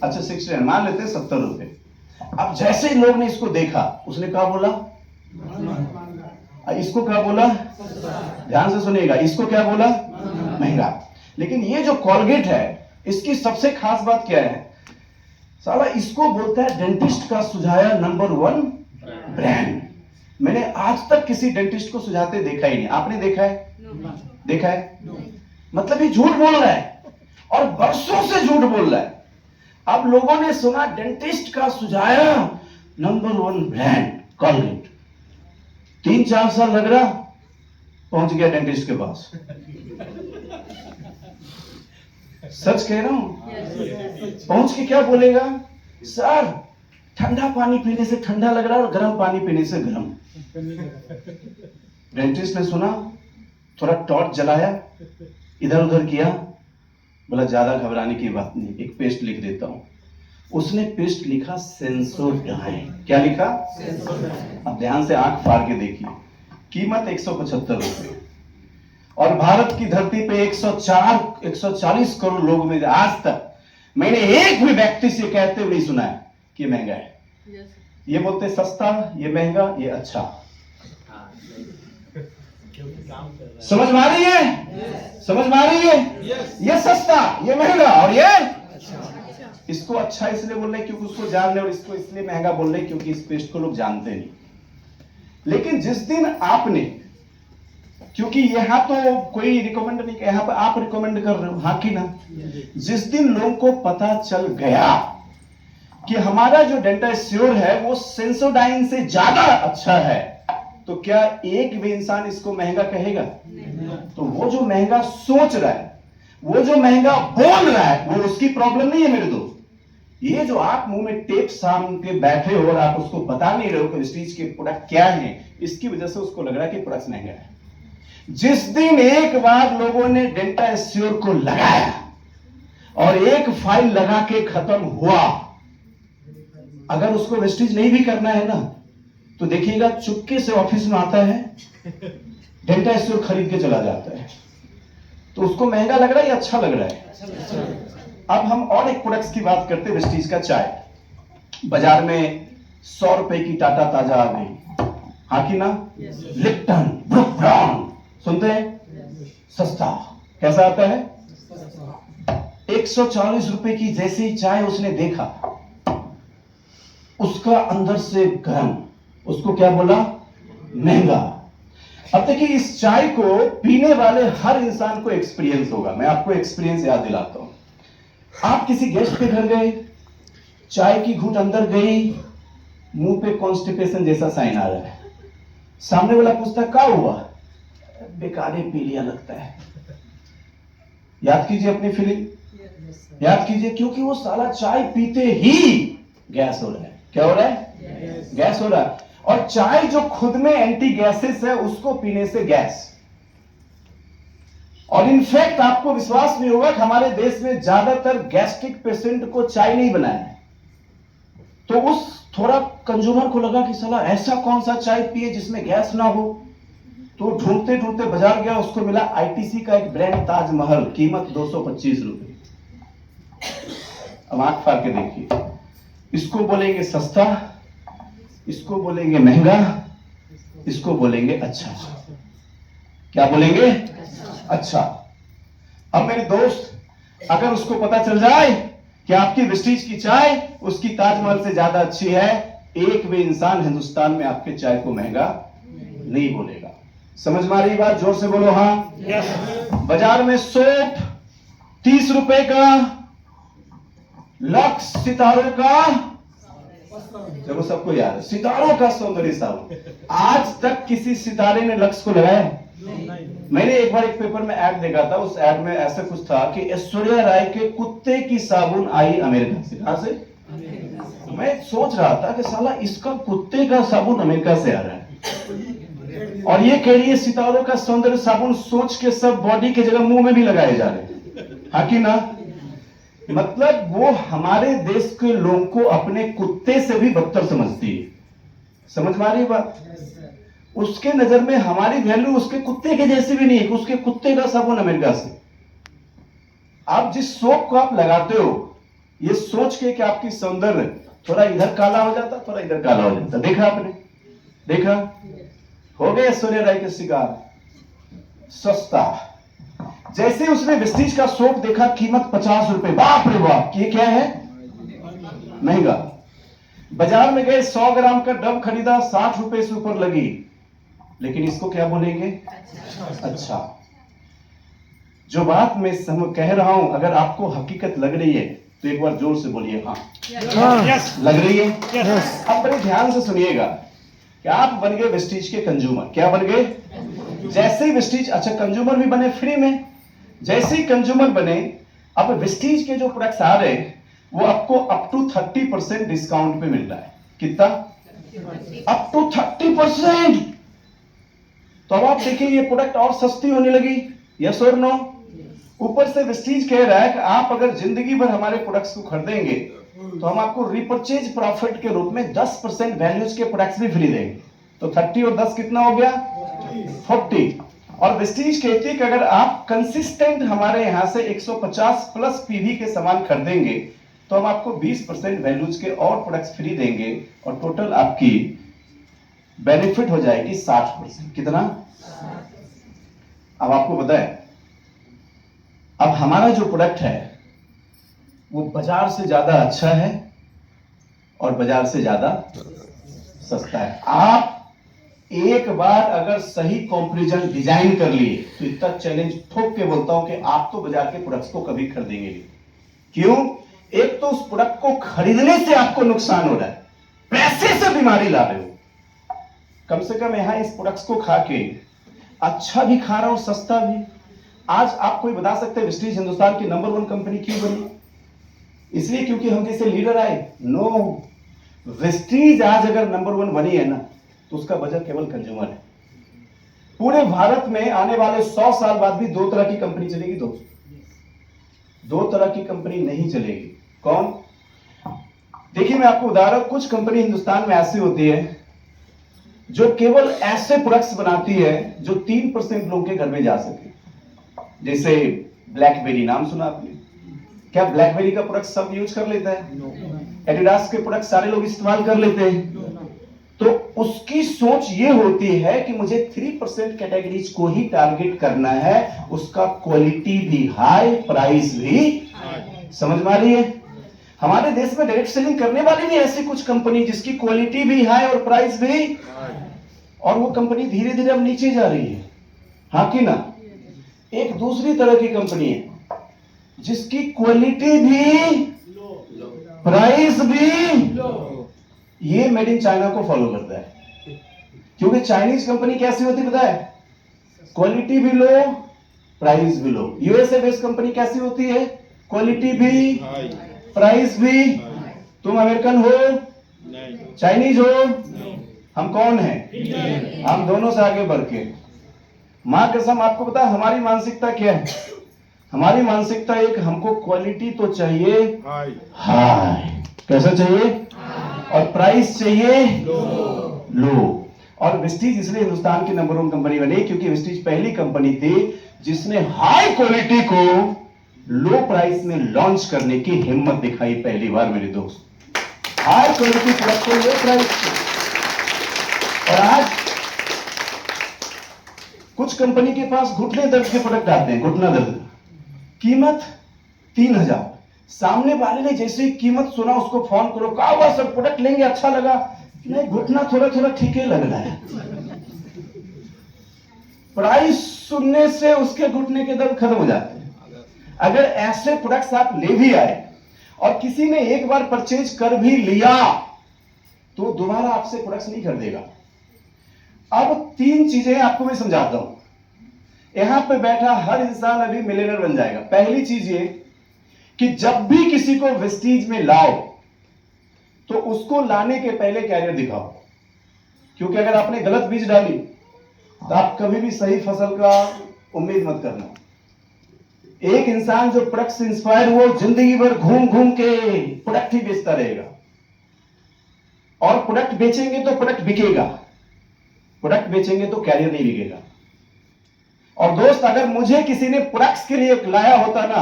अच्छा 69, मान लेते हैं 70 रुपए। अब जैसे ही लोग ने इसको देखा, उसने क्या बोला? इसको क्या बोला? ध्यान से सुनिएगा, इसको क्या बोला? महंगा। लेकिन ये जो कॉलगेट है, इसकी सबसे खास बात क्या है? साला इसको बोलता है डेंटिस्ट का सुझाया नंबर 1 ब्रांड। मैंने आज तक किसी डेंटिस्ट को सुझाते देखा ही नहीं। आपने देखा है? देखा है? मतलब ये झूठ बोल रहा है और बरसों से झूठ बोल रहा है। अब लोगों ने सुना डेंटिस्ट का सुझाया नंबर 1 ब्रांड कॉलगेट। 3-4 साल लग रहा, पहुंच गया डेंटिस्ट के पास। सच कह रहा हूं। पहुंच के क्या बोलेगा? सर ठंडा पानी पीने से ठंडा लग रहा है और गर्म पानी पीने से गर्म। डेंटिस्ट ने सुना, थोड़ा टॉर्च जलाया, इधर उधर किया, बोला ज्यादा घबराने की बात नहीं, एक पेस्ट लिख देता हूं। उसने पेस्ट लिखा सेंसोडाइन। क्या लिखा? अब ध्यान से आंख फाड़ के देखिए, कीमत 175 रुपए। और भारत की धरती पे 140 करोड़ लोग में आज तक मैंने एक भी व्यक्ति से कहते हुए नहीं सुना है कि महंगा है। ये बोलते सस्ता, ये महंगा, ये अच्छा। समझ में आ रही है? समझ में आ रही है? ये सस्ता, ये महंगा और ये इसको अच्छा इसलिए बोल रहे हैं क्योंकि उसको जान रहे, और इसको इसलिए महंगा बोल रहे हैं क्योंकि इस पेस्ट को लोग जानते नहीं। लेकिन जिस दिन आपने, क्योंकि यहाँ तो कोई रिकमेंड नहीं, यहाँ पर आप रिकमेंड कर रहे हो, हाँ कि ना, जिस दिन लोगों को पता चल गया कि हमारा जो डेंटा श्योर है वो सेंसोडाइन से ज्यादा अच्छा है, तो क्या एक भी इंसान इसको महंगा कहेगा? तो वो जो महंगा सोच रहा है, वो जो महंगा बोल रहा है, वो उसकी प्रॉब्लम नहीं है मेरे दोस्त। ये जो आप मुंह में टेप साम के बैठे हो और आप उसको बता नहीं रहे हो कि वेस्टीज के प्रोडक्ट क्या है, इसकी वजह से उसको लग रहा है कि प्रोडक्ट महंगा है। जिस दिन एक बार लोगों ने डेंटा श्योर को लगाया और एक फाइल लगा के खत्म हुआ, अगर उसको वेस्टीज नहीं भी करना है ना, तो देखिएगा चुपके से ऑफिस में आता है, डेंटा श्योर खरीद के चला जाता है। तो उसको महंगा लग रहा है या अच्छा लग रहा है? अब हम और एक प्रोडक्ट्स की बात करते हैं, वेस्टीज का चाय। बाजार में 100 रुपए की टाटा ताजा आ गई, हाँ कि ना? लिप्टन, ब्रुक ब्राउन, सुनते हैं? सस्ता। कैसा आता है? 140 रुपए की जैसे ही चाय उसने देखा, उसका अंदर से गर्म, उसको क्या बोला? महंगा। अब देखिए, इस चाय को पीने वाले हर इंसान को एक्सपीरियंस होगा। मैं आपको एक्सपीरियंस याद दिलाता हूं। आप किसी गेस्ट के घर गए, चाय की घूंट अंदर गई, मुंह पे कॉन्स्टिपेशन जैसा साइन आ रहा है, सामने वाला पूछता है क्या हुआ? बेकार ही पी लिया लगता है। याद कीजिए अपनी फीलिंग, याद कीजिए, क्योंकि वो साला चाय पीते ही गैस हो रहा है। क्या हो रहा है? गैस हो रहा है। और चाय जो खुद में एंटी गैसेस है, उसको पीने से गैस। और इनफैक्ट आपको विश्वास नहीं होगा कि हमारे देश में ज्यादातर गैस्ट्रिक पेशेंट को चाय नहीं बनाया है। तो उस थोड़ा कंज्यूमर को लगा कि साला ऐसा कौन सा चाय पिए जिसमें गैस ना हो, तो ढूंढते ढूंढते बाजार गया, उसको मिला आईटीसी का एक ब्रांड ताजमहल, कीमत 225 रुपए। अब आंख फाड़ के देखिए, इसको बोलेंगे सस्ता, इसको बोलेंगे महंगा, इसको बोलेंगे अच्छा। क्या बोलेंगे? अच्छा। अब मेरे दोस्त, अगर उसको पता चल जाए कि आपकी वेस्टीज की चाय उसकी ताजमहल से ज्यादा अच्छी है, एक भी इंसान हिंदुस्तान में आपके चाय को महंगा नहीं बोलेगा। समझ में आ रही बात? जोर से बोलो हाँ। बाजार में सोप 30 रुपए का, लक्स सितारों का, चलो सबको याद है, सितारों का सौंदर्य साबुन। आज तक किसी सितारे ने लक्स को लगाया? मैंने एक बार एक पेपर में ऐड देखा था, उस ऐड में ऐसा कुछ था कि ऐश्वर्या राय के कुत्ते की साबुन आई अमेरिका से। कहां से? मैं सोच रहा था कि साला इसका कुत्ते का साबुन अमेरिका से आ रहा है, और ये कह रही है सितारों का सौंदर्य साबुन। सोच के सब बॉडी की जगह मुंह में भी लगाए जा रहे हैं, हाँ कि ना? मतलब वो हमारे देश के लोगों को अपने कुत्ते से भी बदतर समझती है। समझ में आ रही बात? उसके नजर में हमारी वैल्यू उसके कुत्ते के जैसी भी नहीं है, उसके कुत्ते का साबुन अमेरिका से। आप जिस सोप को आप लगाते हो, ये सोच के कि आपकी सौंदर्य थोड़ा इधर काला हो जाता, थोड़ा इधर काला हो जाता। देखा आपने? देखा? हो गए ऐश्वर्या राय के शिकार। सस्ता। जैसे उसने वेस्टीज का सोप देखा, कीमत 50 रुपए, बाप रे बाप, ये क्या है? महंगा। बाजार में गए, 100 ग्राम का डब खरीदा, 60 रुपए से ऊपर लगी, लेकिन इसको क्या बोलेंगे? अच्छा। जो बात मैं कह रहा हूं, अगर आपको हकीकत लग रही है तो एक बार जोर से बोलिए हाँ। लग रही है? अब बड़े ध्यान से सुनिएगा कि आप बन गए वेस्टीज के कंज्यूमर। क्या बन गए? जैसे ही वेस्टीज, अच्छा कंज्यूमर भी बने फ्री में, जैसे ही कंज्यूमर बने, अब वेस्टीज के जो प्रोडक्ट्स आ रहे हैं वो आपको अप टू 30% डिस्काउंट पे मिल रहा है। कितना? Up to 30%। तो अब आप देखिए, ये प्रोडक्ट और सस्ती होने लगी। यस और नो? ऊपर से वेस्टीज कह रहा है कि आप अगर जिंदगी भर हमारे प्रोडक्ट्स को खरीदेंगे तो हम आपको रिपर्चेज प्रॉफिट के रूप में 10% वैल्यूज के प्रोडक्ट्स भी फ्री देंगे। तो 30 और 10 कितना हो गया? 40। और वेस्टीज कहती है कि अगर आप कंसिस्टेंट हमारे यहां से 150 प्लस पीवी के सामान खरीदेंगे तो हम आपको 20% वैल्यूज के और प्रोडक्ट्स फ्री देंगे, और टोटल आपकी बेनिफिट हो जाएगी 60%। कितना? अब आपको पता है, अब हमारा जो प्रोडक्ट है वो बाजार से ज्यादा अच्छा है और बाजार से ज्यादा सस्ता है। आप एक बार अगर सही कंपैरिजन डिजाइन कर लिए तो इतना चैलेंज ठोक के बोलता हूं कि आप तो बाजार के प्रोडक्ट्स को कभी खरीदेंगे नहीं। क्यों? एक तो उस प्रोडक्ट को खरीदने से आपको नुकसान हो रहा है, पैसे से बीमारी ला रहे हो। कम से कम यहां इस प्रोडक्ट्स को खा के अच्छा भी खा रहा हूं, सस्ता भी। आज आप कोई बता सकते हैं वेस्टीज हिंदुस्तान की नंबर 1 कंपनी क्यों बनी? इसलिए क्योंकि हम जैसे लीडर आए? नो, वेस्टीज आज अगर नंबर 1 बनी है ना तो उसका वजह केवल कंज्यूमर है। पूरे भारत में आने वाले 100 साल बाद भी 2 तरह की कंपनी चलेगी दोस्त, 2 तरह की कंपनी नहीं चलेगी। कौन? देखिए मैं आपको उदाहरण, कुछ कंपनी हिंदुस्तान में ऐसी होती है जो केवल ऐसे प्रोडक्ट्स बनाती है जो 3% लोगों के घर में जा सके। जैसे ब्लैकबेरी, नाम सुना आपने? क्या ब्लैकबेरी का प्रोडक्ट सब यूज कर लेता है? एडिडास के प्रोडक्ट सारे लोग इस्तेमाल कर लेते हैं? तो उसकी सोच ये होती है कि मुझे 3% कैटेगरीज को ही टारगेट करना है, उसका क्वालिटी भी हाई, प्राइस भी। समझ में आ रही है? हमारे देश में डायरेक्ट सेलिंग करने वाली भी ऐसी कुछ कंपनी जिसकी क्वालिटी भी हाई और प्राइस भी, और वो कंपनी धीरे धीरे अब नीचे जा रही है। हाँ कि ना? एक दूसरी तरह की कंपनी है जिसकी क्वालिटी भी, प्राइस भी, ये मेड इन चाइना को फॉलो करता है। क्योंकि चाइनीज कंपनी कैसी होती पता है? क्वालिटी भी लो, प्राइस भी लो। यूएसए बेस्ड कंपनी कैसी होती है? क्वालिटी भी, प्राइस भी। तुम अमेरिकन हो, चाइनीज हो, हम कौन हैं? हम दोनों से आगे बढ़ के। मां कसम आपको पता है हमारी मानसिकता क्या है? हमारी मानसिकता एक, हमको क्वालिटी तो चाहिए हाई, कैसा चाहिए, और प्राइस चाहिए लो। और वेस्टीज इसलिए हिंदुस्तान की नंबर 1 कंपनी बनी क्योंकि वेस्टीज पहली कंपनी थी जिसने हाई क्वालिटी को लो प्राइस में लॉन्च करने की हिम्मत दिखाई पहली बार मेरे दोस्त। हाई क्वालिटी प्रोडक्ट को लो प्राइस में। और आज कुछ कंपनी के पास घुटने दर्द के प्रोडक्ट आते हैं, घुटना दर्द, कीमत 3000। सामने वाले ने जैसे ही कीमत सुना उसको फोन करो, कहा हुआ सर प्रोडक्ट लेंगे, अच्छा लगा? नहीं, घुटना थोड़ा थोड़ा ठीक ही लग रहा है। प्राइस सुनने से उसके घुटने के दर्द खत्म हो जाते हैं। अगर ऐसे प्रोडक्ट्स आप ले भी आए और किसी ने एक बार परचेज कर भी लिया तो दोबारा आपसे प्रोडक्ट्स नहीं खरीदेगा। अब 3 चीजें आपको मैं समझाता हूं। यहां पे बैठा हर इंसान अभी मिलियनर बन जाएगा। पहली चीज ये कि जब भी किसी को वेस्टीज में लाओ तो उसको लाने के पहले कैरियर दिखाओ, क्योंकि अगर आपने गलत बीज डाली तो आप कभी भी सही फसल का उम्मीद मत करना। एक इंसान जो प्रोडक्ट से इंस्पायर हुआ जिंदगी भर घूम घूम के प्रोडक्ट ही बेचता रहेगा, और प्रोडक्ट बेचेंगे तो प्रोडक्ट बिकेगा, प्रोडक्ट बेचेंगे तो कैरियर नहीं बिकेगा। और दोस्त, अगर मुझे किसी ने प्रोडक्ट्स के लिए लाया होता ना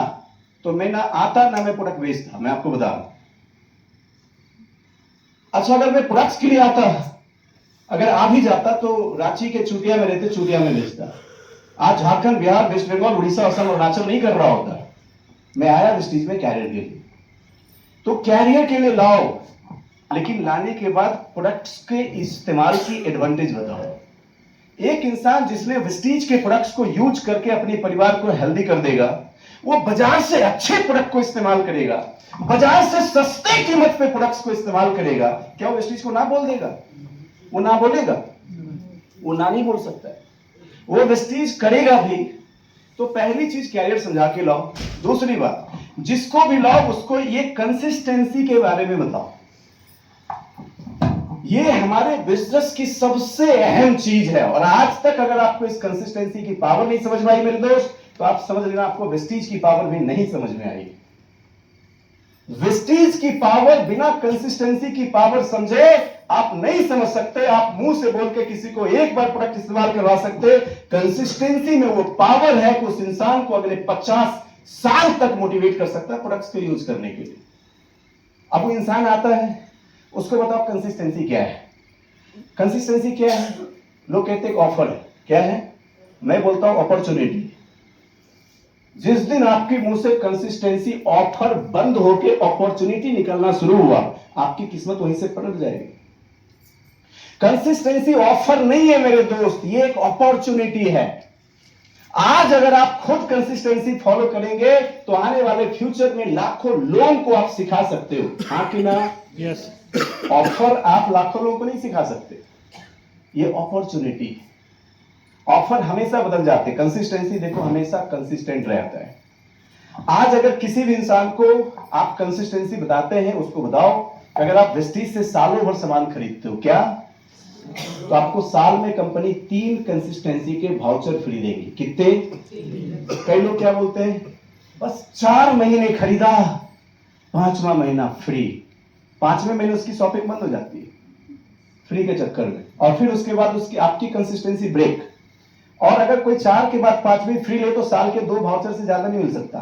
तो मैं ना आता ना मैं प्रोडक्ट बेचता, मैं आपको बता रहा हूं। अच्छा, अगर मैं प्रोडक्ट्स के लिए आता, अगर आ भी जाता तो रांची के चूटिया में रहते, चूटिया में बेचता। आज झारखंड, बिहार, वेस्ट बंगाल, उड़ीसा, असम, अरुणाचल नहीं कर रहा होता। मैं आया वेस्टीज में कैरियर के लिए। तो कैरियर के लिए लाओ, लेकिन लाने के बाद प्रोडक्ट्स के इस्तेमाल की एडवांटेज बताओ। एक इंसान जिसने वेस्टीज के प्रोडक्ट्स को यूज करके अपने परिवार को हेल्दी कर देगा, वो बाजार से अच्छे प्रोडक्ट को इस्तेमाल करेगा, बाजार से सस्ते कीमत पे प्रोडक्ट्स को इस्तेमाल करेगा। क्या वो वेस्टीज को ना बोल देगा? वो ना बोलेगा? वो ना नहीं बोल सकता है। वो वेस्टीज करेगा भी। तो पहली चीज कैरियर समझा के लाओ। दूसरी बात, जिसको भी लाओ उसको ये कंसिस्टेंसी के बारे में बताओ। ये हमारे बिजनेस की सबसे अहम चीज है, और आज तक अगर आपको इस कंसिस्टेंसी की पावर नहीं समझ में आई मेरे दोस्त, तो आप समझ लेना आपको वेस्टीज की पावर भी नहीं समझ में आई। वेस्टीज की पावर बिना कंसिस्टेंसी की पावर समझे आप नहीं समझ सकते। आप मुंह से बोल के किसी को एक बार प्रोडक्ट इस्तेमाल करवा सकते, कंसिस्टेंसी में वो पावर है कि उस इंसान को अगले 50 साल तक मोटिवेट कर सकता है प्रोडक्ट्स को यूज करने के लिए। अब वो इंसान आता है, उसको बताओ कंसिस्टेंसी क्या है। कंसिस्टेंसी क्या है? लोग कहते हैं ऑफर है। क्या है? मैं बोलता हूं अपॉर्चुनिटी। जिस दिन आपके मुंह से कंसिस्टेंसी ऑफर बंद होके अपॉर्चुनिटी निकलना शुरू हुआ, आपकी किस्मत वहीं से पलट जाएगी। कंसिस्टेंसी ऑफर नहीं है मेरे दोस्त, ये एक अपॉर्चुनिटी है। आज अगर आप खुद कंसिस्टेंसी फॉलो करेंगे तो आने वाले फ्यूचर में लाखों लोगों को आप सिखा सकते हो, हाँ कि ना? यस। ऑफर आप लाखों लोगों को नहीं सिखा सकते, ये अपॉर्चुनिटी है। ऑफर हमेशा बदल जाते, कंसिस्टेंसी देखो हमेशा कंसिस्टेंट रहता है। आज अगर किसी भी इंसान को आप कंसिस्टेंसी बताते हैं, उसको बताओ अगर आप वेस्टीज से सालों भर सामान खरीदते हो क्या, तो आपको साल में कंपनी 3 कंसिस्टेंसी के वाउचर फ्री देगी। कितने? कई लोग क्या बोलते हैं, बस 4 महीने खरीदा, 5वां महीना फ्री। 5वें महीने उसकी शॉपिंग बंद हो जाती है फ्री के चक्कर में, और फिर उसके बाद उसकी आपकी कंसिस्टेंसी ब्रेक। और अगर कोई 4 के बाद 5वीं फ्री ले तो साल के 2 वाउचर से ज्यादा नहीं मिल सकता।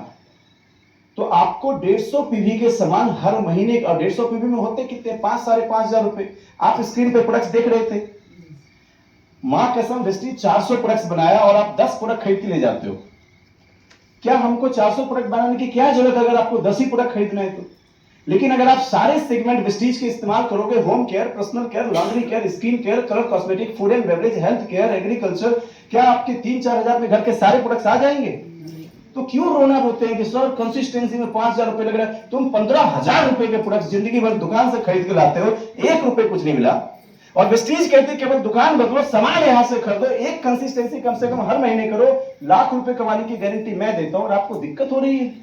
तो आपको 150 पीवी के सामान हर महीने, और 150 पीवी में होते कितने? 5,000-5,500 रुपए। आप स्क्रीन पे प्रोडक्ट्स देख रहे थे, मां कसम वेस्टीज 400 प्रोडक्ट्स बनाया और आप 10 प्रोडक्ट खरीद के ले जाते हो। क्या हमको 400 प्रोडक्ट बनाने की क्या जरूरत है अगर आपको 10 ही प्रोडक्ट खरीदना है तो? लेकिन अगर आप सारे सेगमेंट वेस्टीज के इस्तेमाल करोगे, home care, personal care, laundry care, skin care, colour cosmetic, food and beverage, health care, agriculture, क्या आपके 3-4 हजार में घर के सारे प्रोडक्ट्स आ जाएंगे? तो क्यों रोना रोते हैं कि सर कंसिस्टेंसी में 5,000 रुपए लग रहा है? तुम 15,000 रुपए के प्रोडक्ट्स जिंदगी भर दुकान से खरीद के लाते हो, 1 रुपए कुछ नहीं मिला। और वेस्टीज कहते हैं केवल दुकान बदलो, सामान यहां से खरीदो, एक कंसिस्टेंसी कम से कम हर महीने करो, लाख रुपए कमाने की गारंटी मैं देता हूं। और आपको दिक्कत हो रही है।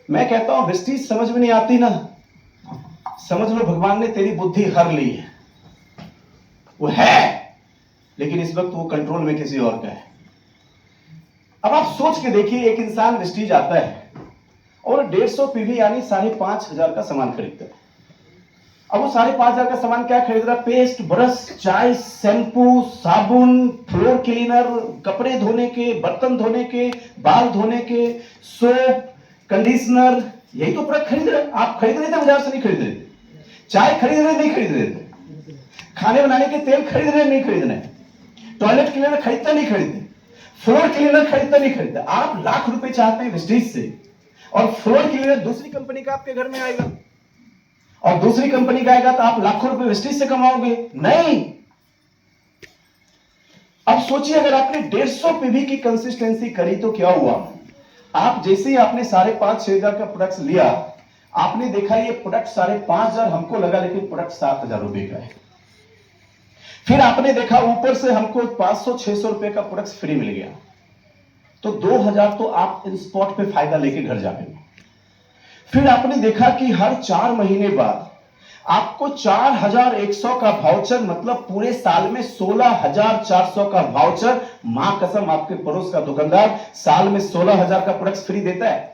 मैं कहता हूं वेस्टीज समझ में नहीं आती ना, समझ लो भगवान ने तेरी बुद्धि हर ली है। वो है लेकिन इस वक्त वो कंट्रोल में किसी और का है। अब आप सोच के देखिए, एक इंसान वेस्टीज आता है और 150 पीवी यानी 5,500 का सामान खरीदता है। अब वो 5,500 का सामान क्या खरीद रहा है? पेस्ट, ब्रश, चाय, शैम्पू, साबुन, फ्लोर क्लीनर, कपड़े धोने के, बर्तन धोने के, बाल धोने के, सोप, कंडीशनर, यही तो प्रोडक्ट खरीद रहे। आप खरीद रहे थे, बाजार से नहीं खरीद रहे थे। चाय खरीद रहे नहीं खरीद रहे थे, खाने बनाने के तेल खरीद रहे नहीं खरीद रहे, टॉयलेट क्लीनर खरीदता नहीं खरीदते, फ्लोर क्लीनर खरीदता नहीं खरीदता। आप लाख रुपए चाहते हैं वेस्टीज से, और फ्लोर क्लीनर दूसरी कंपनी का आपके घर में आएगा, और दूसरी कंपनी का आएगा तो आप लाखों रुपए वेस्टीज से कमाओगे? नहीं। अब सोचिए अगर आपने 150 पीवी की कंसिस्टेंसी करी तो क्या हुआ? आप जैसे ही आपने 5,500-6 हजार का प्रोडक्ट लिया, आपने देखा ये प्रोडक्ट 5,500 हमको लगा, लेकिन प्रोडक्ट 7,000 रुपए का है। फिर आपने देखा ऊपर से हमको 500-600 रुपए का प्रोडक्ट फ्री मिल गया, तो 2,000 तो आप इन स्पॉट पे फायदा लेके घर जाएंगे। फिर आपने देखा कि हर 4 महीने बाद आपको 4,100 का वाउचर, मतलब पूरे साल में 16,400 का वाउचर। मां कसम आपके पड़ोस का दुकानदार साल में 16,000 का प्रोडक्ट फ्री देता है।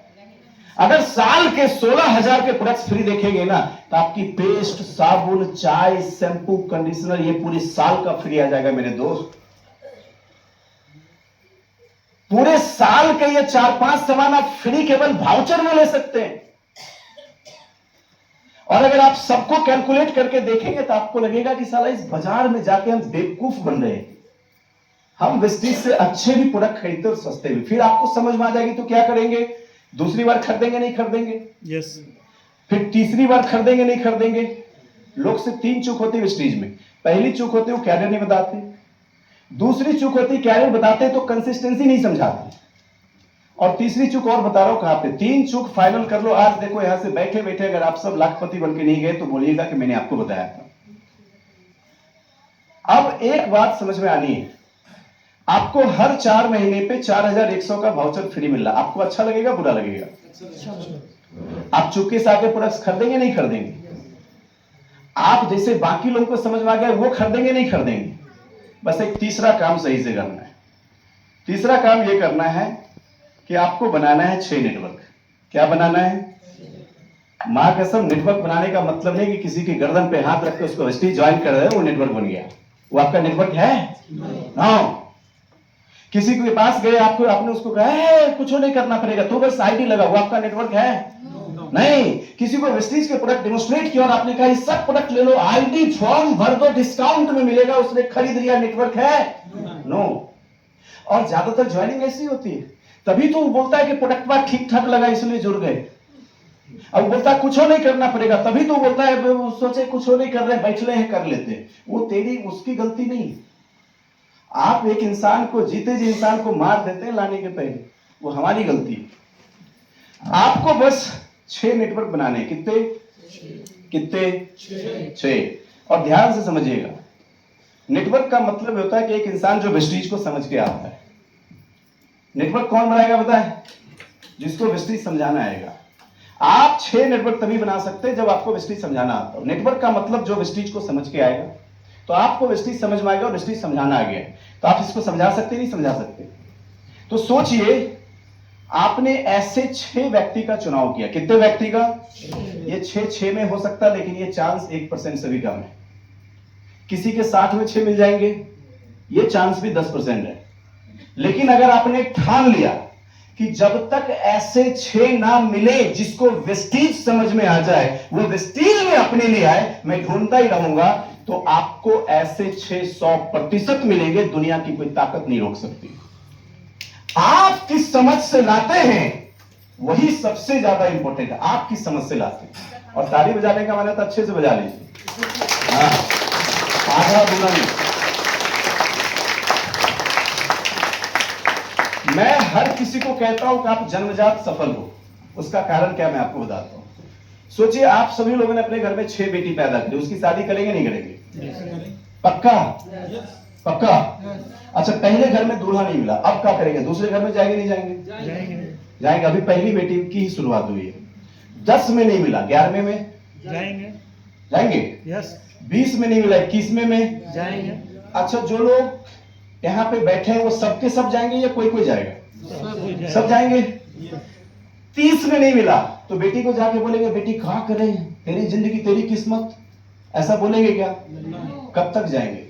अगर साल के 16,000 के प्रोडक्ट्स फ्री देखेंगे ना, तो आपकी पेस्ट, साबुन, चाय, शैम्पू, कंडीशनर, ये पूरे साल का फ्री आ जाएगा मेरे दोस्त। पूरे साल के ये 4-5 सामान आप फ्री केवल वाउचर में ले सकते हैं। और अगर आप सबको कैलकुलेट करके देखेंगे तो आपको लगेगा कि साला इस बाजार में जाके हम बेवकूफ बन रहे हैं। हम वेस्टीज से अच्छे भी प्रोडक्ट खरीदते और सस्ते भी। फिर आपको समझ में आ जाएगी तो क्या करेंगे? दूसरी बार खरीदेंगे नहीं खरीदेंगे? यस। फिर तीसरी बार खरीदेंगे नहीं खरीदेंगे? लोग से 3 चूक होती है वेस्टीज में। पहली चूक होती है वो कैरियर नहीं बताते, दूसरी चूक होती है कैरियर बताते तो कंसिस्टेंसी नहीं समझाते, और तीसरी चूक और बता रहा हूं कहां पे। 3 चूक फाइनल कर लो आज। देखो यहां से बैठे बैठे अगर आप सब लाखपति बन के नहीं गए तो बोलिएगा कि मैंने आपको बताया था। अब एक बात समझ में आनी है, आपको हर 4 महीने पे 4,100 का वाउचर फ्री मिल रहा। आपको अच्छा लगेगा बुरा लगेगा? आप चुपके से आके प्रोडक्ट्स खरीदेंगे नहीं खरीदेंगे? आप जैसे बाकी लोगों को समझ में आ गया वो खरीदेंगे नहीं खरीदेंगे? बस एक तीसरा काम सही से करना है। तीसरा काम ये करना है कि आपको बनाना है 6 नेटवर्क। क्या बनाना है? मां कसम नेटवर्क बनाने का मतलब नहीं कि किसी की गर्दन पे हाथ रख के उसको वेस्टीज ज्वाइन कर रहे हो वो नेटवर्क बन गया। वो आपका नेटवर्क है? हाँ। किसी के पास गए, आपको आपने उसको कहा कुछ नहीं करना पड़ेगा, तो बस आईडी लगा, वो आपका नेटवर्क है? नहीं। किसी को वेस्टीज के प्रोडक्ट डेमोस्ट्रेट किया और आपने कहा इस सब प्रोडक्ट ले लो, आईडी फॉर्म भर दो, डिस्काउंट में मिलेगा, उसने खरीद लिया, नेटवर्क है? नो। और ज्यादातर ज्वाइनिंग ऐसी होती है। तभी तो वो बोलता है कि प्रोडक्ट ठीक ठाक लगा इसलिए जुड़ गए। अब बोलता है कुछ नहीं करना पड़ेगा, तभी तो बोलता है सोचे कुछ नहीं कर रहे, बैठ रहे हैं कर लेते हैं। वो तेरी उसकी गलती नहीं। आप एक इंसान को, जीते जी इंसान को मार देते हैं लाने के पहले, वो हमारी गलती है। आपको बस 6 नेटवर्क बनाने। कितने? 6। और ध्यान से समझिएगा, नेटवर्क का मतलब होता है कि एक इंसान जो वेस्टीज को समझ के आता है। नेटवर्क कौन बनाएगा पता है? जिसको वेस्टीज समझाना आएगा। आप 6 नेटवर्क तभी बना सकते हैं जब आपको वेस्टीज समझाना आता हो। नेटवर्क का मतलब जो वेस्टीज को समझ के आएगा, तो आपको वेस्टीज समझ में आएगा और वेस्टीज समझाना आ गया, तो आप इसको समझा सकते नहीं समझा सकते। तो सोचिए, आपने ऐसे 6 व्यक्ति का चुनाव किया। कितने व्यक्ति का? ये 6 में हो सकता है, लेकिन ये चांस 1% से भी कम है। किसी के 60 में 6 मिल जाएंगे, ये चांस भी 10% है। लेकिन अगर आपने ठान लिया कि जब तक ऐसे 6 नाम मिले जिसको वेस्टीज समझ में आ जाए, वो वेस्टीज में अपने लिए आए, मैं ढूंढता ही रहूंगा, तो आपको ऐसे 600% मिलेंगे। दुनिया की कोई ताकत नहीं रोक सकती। आप किस समझ से लाते हैं, वही सबसे ज्यादा इंपॉर्टेंट है। आप किस समझ से लाते हैं। और ताली बजाने का माना तो अच्छे से बजा लीजिए, हाँ, आधा अधूरा नहीं। मैं हर किसी को कहता हूं कि आप जन्मजात सफल हो। उसका कारण क्या, मैं आपको बताता हूं। सोचिए, आप सभी लोगों ने अपने घर में 6 बेटी पैदा की, उसकी शादी करेंगे नहीं करेंगे? पक्का? पक्का? अच्छा, पहले घर में दूल्हा नहीं मिला, अब क्या करेंगे? दूसरे घर में जाएंगे नहीं जाएंगे? जाएंगे। अभी पहली बेटी की ही शुरुआत हुई है। 10 में नहीं मिला, 11वें में जाएंगे? यस। 20 में नहीं मिला, 21वें में जाएंगे। अच्छा, जो लोग यहाँ पे बैठे हैं वो सबके सब जाएंगे या कोई कोई जाएगा? सब जाएंगे। 30 में नहीं मिला तो बेटी को जाके बोलेंगे, बेटी कहाँ करें, तेरी जिंदगी तेरी किस्मत, ऐसा बोलेंगे क्या? कब तक जाएंगे?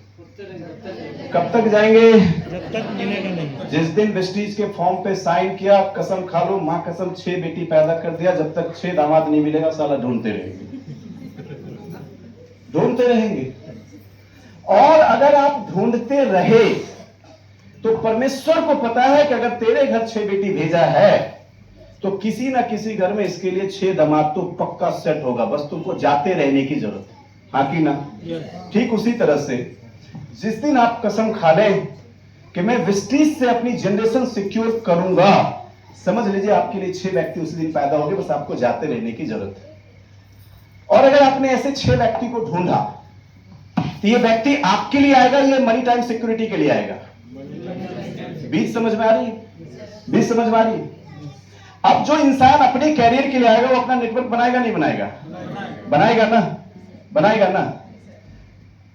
कब तक जाएंगे? जब तक मिलेगा नहीं। जिस दिन वेस्टीज के फॉर्म पे साइन किया, कसम खा लो, माँ कसम, 6 बेटी पैदा कर दिया, जब तक 6 दामाद नहीं मिलेगा, साला ढूंढते रहेंगे। और अगर आप ढूंढते रहे तो परमेश्वर को पता है कि अगर तेरे घर 6 बेटी भेजा है, तो किसी ना किसी घर में इसके लिए 6 दामाद तो पक्का सेट होगा। बस तुमको जाते रहने की जरूरत है, हाँ कि ना? ठीक उसी तरह से जिस दिन आप कसम खा लें कि मैं वेस्टीज से अपनी जनरेशन सिक्योर करूंगा, समझ लीजिए आपके लिए 6 व्यक्ति उसी दिन पैदा होंगे। बस आपको जाते रहने की जरूरत है। और अगर आपने ऐसे 6 व्यक्ति को ढूंढा, तो ये व्यक्ति आपके लिए आएगा, ये मनी टाइम सिक्योरिटी के लिए आएगा। बीच समझ में आ रही है? बीच समझ में आ रही है? अब जो इंसान अपने कैरियर के लिए आएगा, वो अपना नेटवर्क बनाएगा नहीं बनाएगा? बनाएगा ना? बनाएगा ना?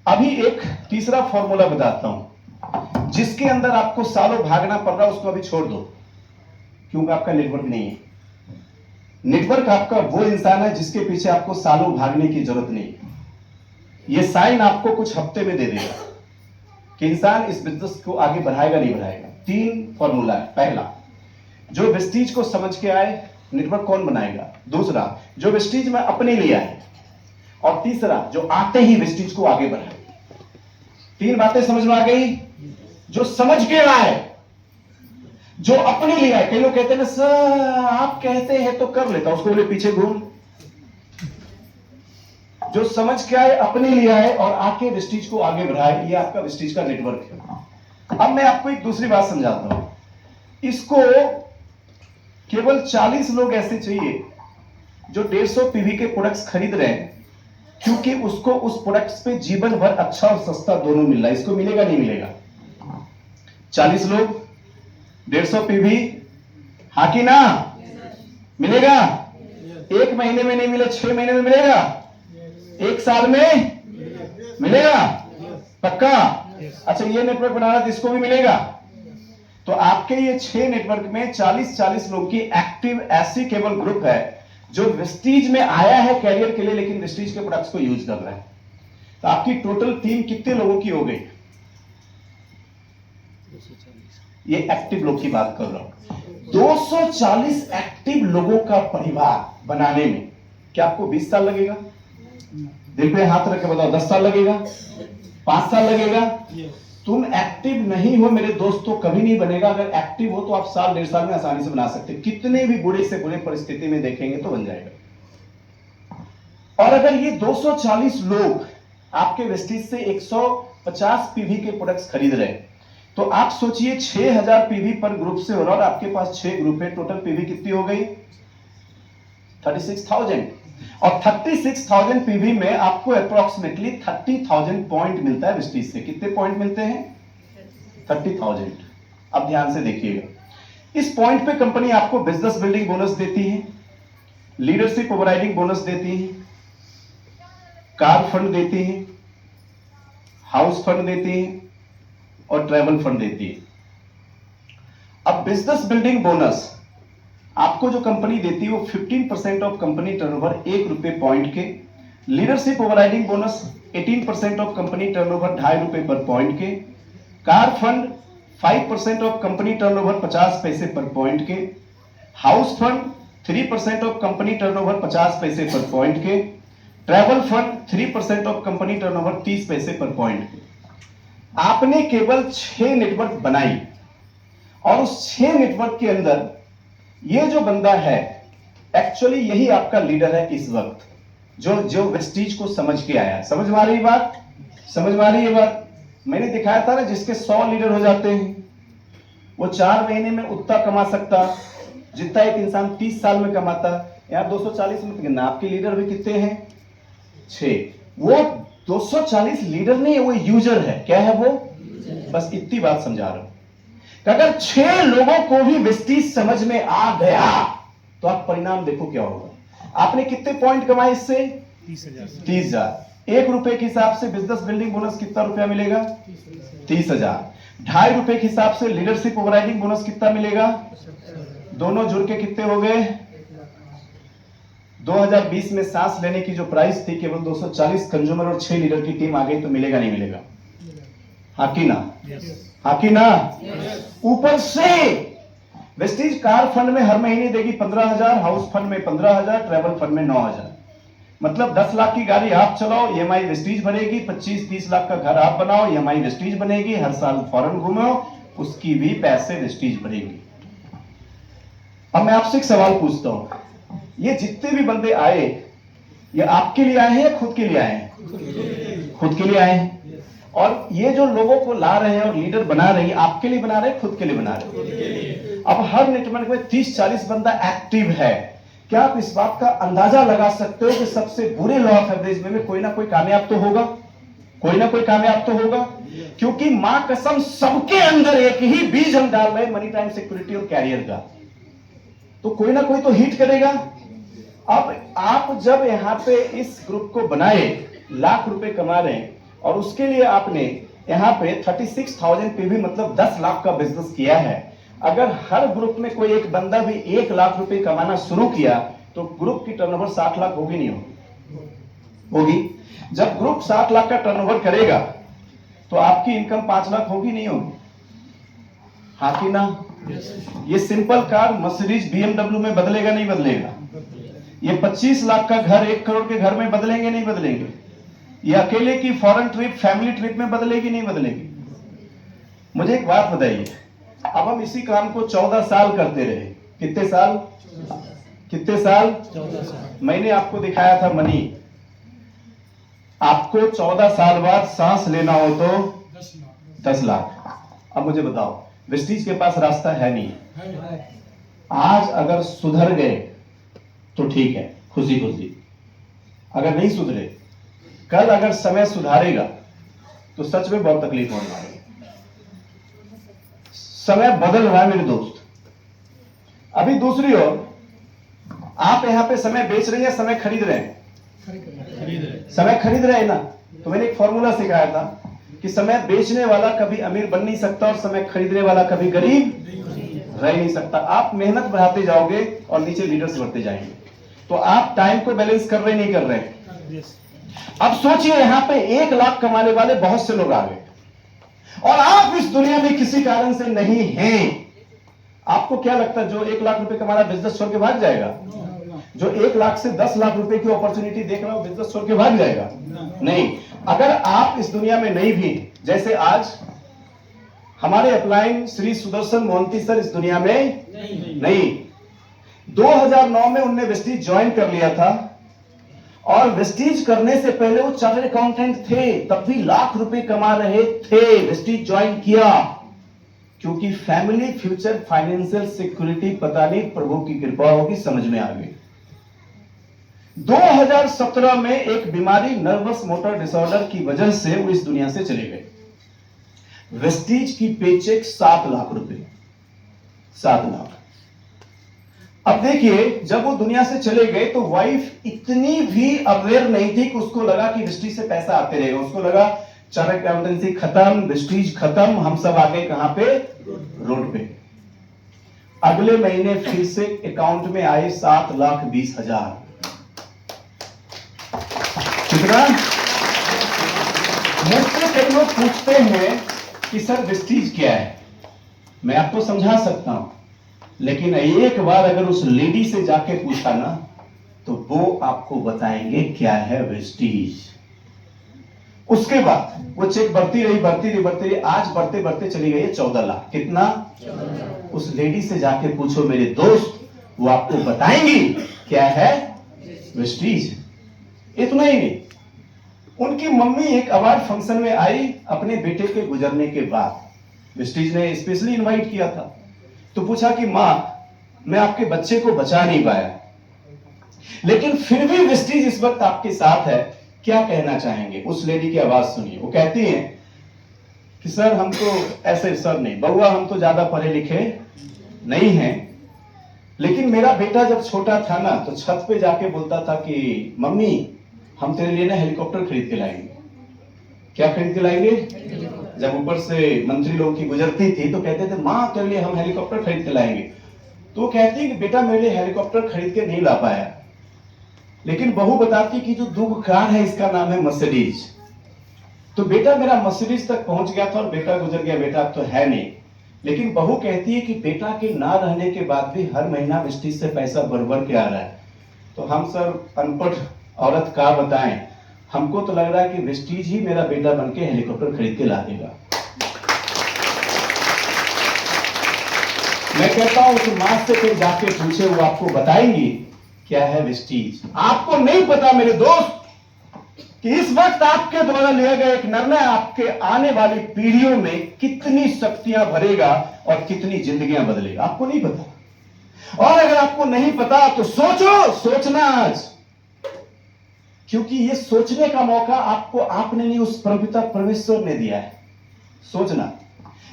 अभी एक तीसरा फॉर्मूला बताता हूं, जिसके अंदर आपको सालों भागना पड़ रहा है, उसको अभी छोड़ दो, क्योंकि आपका नेटवर्क नहीं है। नेटवर्क आपका वो इंसान है जिसके पीछे आपको सालों भागने की जरूरत नहीं है। ये साइन आपको कुछ हफ्ते में दे देगा कि इंसान इस बिजनेस को आगे बढ़ाएगा नहीं बढ़ाएगा। 3 फॉर्मूला है। पहला, जो वेस्टीज को समझ के आए, नेटवर्क कौन बनाएगा? दूसरा, जो वेस्टीज में अपने लिए आए, और तीसरा, जो आते ही वेस्टीज को आगे बढ़ाए। 3 बातें समझ में आ गई? जो समझ के आए, जो अपने लिए आए। कई लोग कहते हैं ना, सर आप कहते हैं तो कर लेता, उसको बोले पीछे घूम। जो समझ के आए, अपने लिए आए और आके वेस्टीज को आगे बढ़ाए, ये आपका वेस्टीज का नेटवर्क है। अब मैं आपको एक दूसरी बात समझाता हूं। इसको केवल 40 लोग ऐसे चाहिए जो 150 पीवी के प्रोडक्ट्स खरीद रहे हैं, क्योंकि उसको उस प्रोडक्ट्स पे जीवन भर अच्छा और सस्ता दोनों मिल रहा है। इसको मिलेगा नहीं मिलेगा? 40 लोग 150 पीवी, हाँ कि ना? मिलेगा? 1 महीने में नहीं मिले, 6 महीने में मिलेगा? 1 साल में मिलेगा? पक्का? अच्छा, ये नेटवर्क बनाना तो इसको भी मिलेगा। तो आपके ये 6 नेटवर्क में 40 लोग की एक्टिव ऐसी केवल ग्रुप है जो वेस्टीज में आया है कैरियर के लिए, लेकिन वेस्टीज के प्रोडक्ट्स को यूज कर रहा है। तो आपकी टोटल टीम कितने लोगों की हो गई? 240। ये एक्टिव लोग की बात कर रहा हूं। 240 एक्टिव लोगों का परिवार बनाने में क्या आपको 20 साल लगेगा? दिल पे हाथ रख के बताओ, 10 साल लगेगा? 5 साल लगेगा? तुम एक्टिव नहीं हो मेरे दोस्त तो कभी नहीं बनेगा। अगर एक्टिव हो तो आप साल 1.5 साल में आसानी से बना सकते, कितने भी बुरे से बुरे परिस्थिति में देखेंगे तो बन जाएगा। और अगर ये 240 लोग आपके वेस्टीज से 150 पीवी के प्रोडक्ट्स खरीद रहे हैं, तो आप सोचिए 6000 पीवी पर ग्रुप से हो रहा और आपके पास 6 ग्रुप है, टोटल पीवी कितनी हो गई? 36,000। और 36,000 पीवी में आपको अप्रोक्सीमेटली 30,000 पॉइंट मिलता है वेस्टीज से। कितने पॉइंट मिलते हैं? 30,000। अब ध्यान से देखिएगा, इस पॉइंट पे कंपनी आपको बिजनेस बिल्डिंग बोनस देती है, लीडरशिप ओवरराइडिंग बोनस देती है, कार फंड देती है, हाउस फंड देती है और ट्रैवल फंड देती है। अब बिजनेस बिल्डिंग बोनस आपको जो कंपनी देती है वो 15% ऑफ कंपनी टर्नओवर, 1 रुपए पॉइंट के। Leadership overriding bonus 18% of company turnover, 2.5 रुपए पर पॉइंट के। Car fund 5% of company turnover, 50 पैसे पर पॉइंट के। House fund 3% of company turnover, 50 पैसे पर पॉइंट के। Travel fund 3% of company turnover, 30 पैसे पर पॉइंट के। आपने केवल 6 नेटवर्क बनाई और उस 6 नेटवर्क के अंदर ये जो बंदा है एक्चुअली यही आपका लीडर है इस वक्त, जो वेस्टीज को समझ के आया। समझ में आ रही बात? समझ में आ रही है बात? मैंने दिखाया था ना, जिसके 100 लीडर हो जाते हैं वो 4 महीने में उतना कमा सकता जितना एक इंसान 30 साल में कमाता। यहाँ 240 में कितना? आपके लीडर भी कितने हैं? 6। वो 240 लीडर नहीं है, वो यूजर है। क्या है वो? बस इतनी बात समझा रहा हूं कि अगर 6 लोगों को भी वेस्टीज समझ में आ गया तो आप परिणाम देखो क्या होगा। आपने कितने पॉइंट कमाए इससे? 30,000। 1 रुपए के हिसाब से बिजनेस बिल्डिंग बोनस कितना रुपया मिलेगा? 30,000। 2.5 रुपए के हिसाब से लीडरशिप ओवरराइडिंग बोनस कितना मिलेगा? दोनों जुड़ के कितने हो गए? 2020 में सांस लेने की जो प्राइस थी केवल 240 कंज्यूमर और 6 लीडर की टीम आ गई तो मिलेगा नहीं मिलेगा? हाँ की ना? हाँ की ना? ऊपर से वेस्टीज कार फंड में हर महीने देगी 15,000, हाउस फंड में 15,000, ट्रैवल फंड में 9,000। मतलब 10 लाख की गाड़ी आप चलाओ, ईएमआई वेस्टीज बनेगी। 25-30 लाख का घर आप बनाओ, ईएमआई वेस्टीज बनेगी। हर साल फॉरेन घूमो, उसकी भी पैसे वेस्टीज बनेगी। अब मैं आपसे एक सवाल पूछता हूं, ये जितने भी बंदे आए ये आपके लिए आए हैं या खुद के लिए आए हैं? खुद के लिए आए हैं। और ये जो लोगों को ला रहे हैं और लीडर बना रहे हैं, आपके लिए बना रहे हैं, खुद के लिए बना रहे हैं। अब हर नेटवर्क में 30-40 बंदा एक्टिव है। क्या आप इस बात का अंदाजा लगा सकते हो कि सबसे बुरे लॉ ऑफ एवरेज में कोई ना कोई कामयाब तो होगा? कोई ना कोई कामयाब तो होगा, क्योंकि मां कसम सबके अंदर एक ही बीज हम डाल रहे हैं, मनी टाइम सिक्योरिटी और कैरियर का। तो कोई ना कोई तो हिट करेगा। अब आप जब यहां पे इस ग्रुप को बनाए, लाख रुपए कमा रहे हैं और उसके लिए आपने यहां पे 36,000 पीवी मतलब 10 लाख का बिजनेस किया है। अगर हर ग्रुप में कोई एक बंदा भी 1 लाख रुपए कमाना शुरू किया तो ग्रुप की टर्नओवर 60 लाख होगी नहीं होगी? जब ग्रुप 60 लाख का टर्नओवर करेगा तो आपकी इनकम 5 लाख होगी नहीं होगी? हाँ कि ना? ये सिंपल कार मर्सिडीज BMW में बदलेगा नहीं बदलेगा? ये 25 लाख का घर 1 करोड़ के घर में बदलेंगे नहीं बदलेंगे? ये अकेले की फॉरेन ट्रिप फैमिली ट्रिप में बदलेगी नहीं बदलेगी? मुझे एक बात बताइए, अब हम इसी काम को 14 साल करते रहे। कितने साल? कितने साल? 14 साल। मैंने आपको दिखाया था मनी। आपको 14 साल बाद सांस लेना हो तो 10 लाख। अब मुझे बताओ, वेस्टीज के पास रास्ता है नहीं? आज अगर सुधर गए तो ठीक है, खुशी खुशी। अगर नहीं सुधरे, कल अगर समय सुधारेगा तो सच में बहुत तकलीफ होने वाली है। समय बदल रहा है मेरे दोस्त। अभी दूसरी ओर आप यहां पे समय बेच रहे हैं या समय खरीद रहे हैं? समय खरीद रहे हैं ना? तो मैंने एक फॉर्मूला सिखाया था कि समय बेचने वाला कभी अमीर बन नहीं सकता और समय खरीदने वाला कभी गरीब रह नहीं सकता। आप मेहनत बढ़ाते जाओगे और नीचे लीडर्स बढ़ते जाएंगे। तो आप टाइम को बैलेंस कर रहे नहीं कर रहे? अब सोचिए, यहां पे 1 लाख कमाने वाले बहुत से लोग आ गए और आप इस दुनिया में किसी कारण से नहीं हैं। आपको क्या लगता है जो 1 लाख रुपए कमा रहा है बिजनेस छोड़ के भाग जाएगा? जो 1 लाख से 10 लाख रुपए की अपॉर्चुनिटी देख रहा हो बिजनेस छोड़ के भाग जाएगा? नहीं। अगर आप इस दुनिया में नहीं भी, जैसे आज हमारे अपलाइन श्री सुदर्शन मोहंती सर इस दुनिया में नहीं। 2009 में उनने वेस्टीज ज्वाइन कर लिया था, और वेस्टीज करने से पहले वो चार्टर्ड अकाउंटेंट थे, तब भी लाख रुपए कमा रहे थे। वेस्टीज ज्वाइन किया क्योंकि फैमिली फ्यूचर फाइनेंशियल सिक्योरिटी, पता नहीं प्रभु की कृपा होगी, समझ में आ गई। 2017 में एक बीमारी नर्वस मोटर डिसऑर्डर की वजह से वो इस दुनिया से चले गए। वेस्टीज की पेचेक 7 लाख रुपए, 7 लाख। अब देखिए, जब वो दुनिया से चले गए तो वाइफ इतनी भी अवेयर नहीं थी कि उसको लगा कि वेस्टीज से पैसा आते रहेगा। उसको लगा चार्टर्ड अकाउंटेंसी खत्म, वेस्टीज खत्म, हम सब आ गए कहां पे? रोड पे। अगले महीने फिर से अकाउंट में आए 7,20,000। कितना? मुझसे कई लोग पूछते हैं कि सर वेस्टीज क्या है। मैं आपको समझा सकता हूं, लेकिन एक बार अगर उस लेडी से जाके पूछा ना, तो वो आपको बताएंगे क्या है वेस्टीज। उसके बाद वो चेक बढ़ती रही, आज बढ़ते बढ़ते चली गई है 14 लाख। कितना? 14। उस लेडी से जाके पूछो मेरे दोस्त, वो आपको बताएंगी क्या है वेस्टीज। इतना ही नहीं, उनकी मम्मी एक अवार्ड फंक्शन में आई अपने बेटे के गुजरने के बाद। वेस्टीज ने स्पेशली इनवाइट किया था, तो पूछा कि मां, मैं आपके बच्चे को बचा नहीं पाया, लेकिन फिर भी वेस्टीज इस वक्त आपके साथ है, क्या कहना चाहेंगे? उस लेडी की आवाज सुनिए। वो कहती है कि सर हम तो ऐसे, सर नहीं बउआ, हम तो ज्यादा पढ़े लिखे नहीं हैं, लेकिन मेरा बेटा जब छोटा था ना, तो छत पे जाके बोलता था कि मम्मी हम तेरे लिए ना हेलीकॉप्टर खरीद के लाएंगे। क्या खरीद के लाएंगे? जब ऊपर से मंत्री लोग की गुजरती थी तो कहते थे माँ तेरे लिए हम हेलीकॉप्टर खरीद के लाएंगे। तो कहती कि बेटा मेरे लिए हेलीकॉप्टर खरीद के नहीं ला पाया, लेकिन बहू बताती कि जो दुख कार है इसका नाम है मर्सिडीज। तो बेटा मेरा मर्सिडीज तक पहुंच गया था और बेटा गुजर गया, बेटा अब तो है नहीं। लेकिन बहू कहती है कि बेटा के ना रहने के बाद भी हर महीना वेस्टीज से पैसा भर के आ रहा है। तो हम सर अनपढ़ औरत का बताएं, हमको तो लग रहा है कि वेस्टीज ही मेरा बेटा बन के हेलीकॉप्टर खरीद के ला देगा। मैं कहता हूं कि मां से फिर जाके पूछे, वो आपको बताएंगी क्या है वेस्टीज। आपको नहीं पता मेरे दोस्त कि इस वक्त आपके द्वारा लिया गया एक निर्णय आपके आने वाली पीढ़ियों में कितनी शक्तियां भरेगा और कितनी जिंदगियां बदलेगा, आपको नहीं पता। और अगर आपको नहीं पता तो सोचो, सोचना आज, क्योंकि ये सोचने का मौका आपको आपने नहीं, उस परमपिता परमेश्वर ने दिया है। सोचना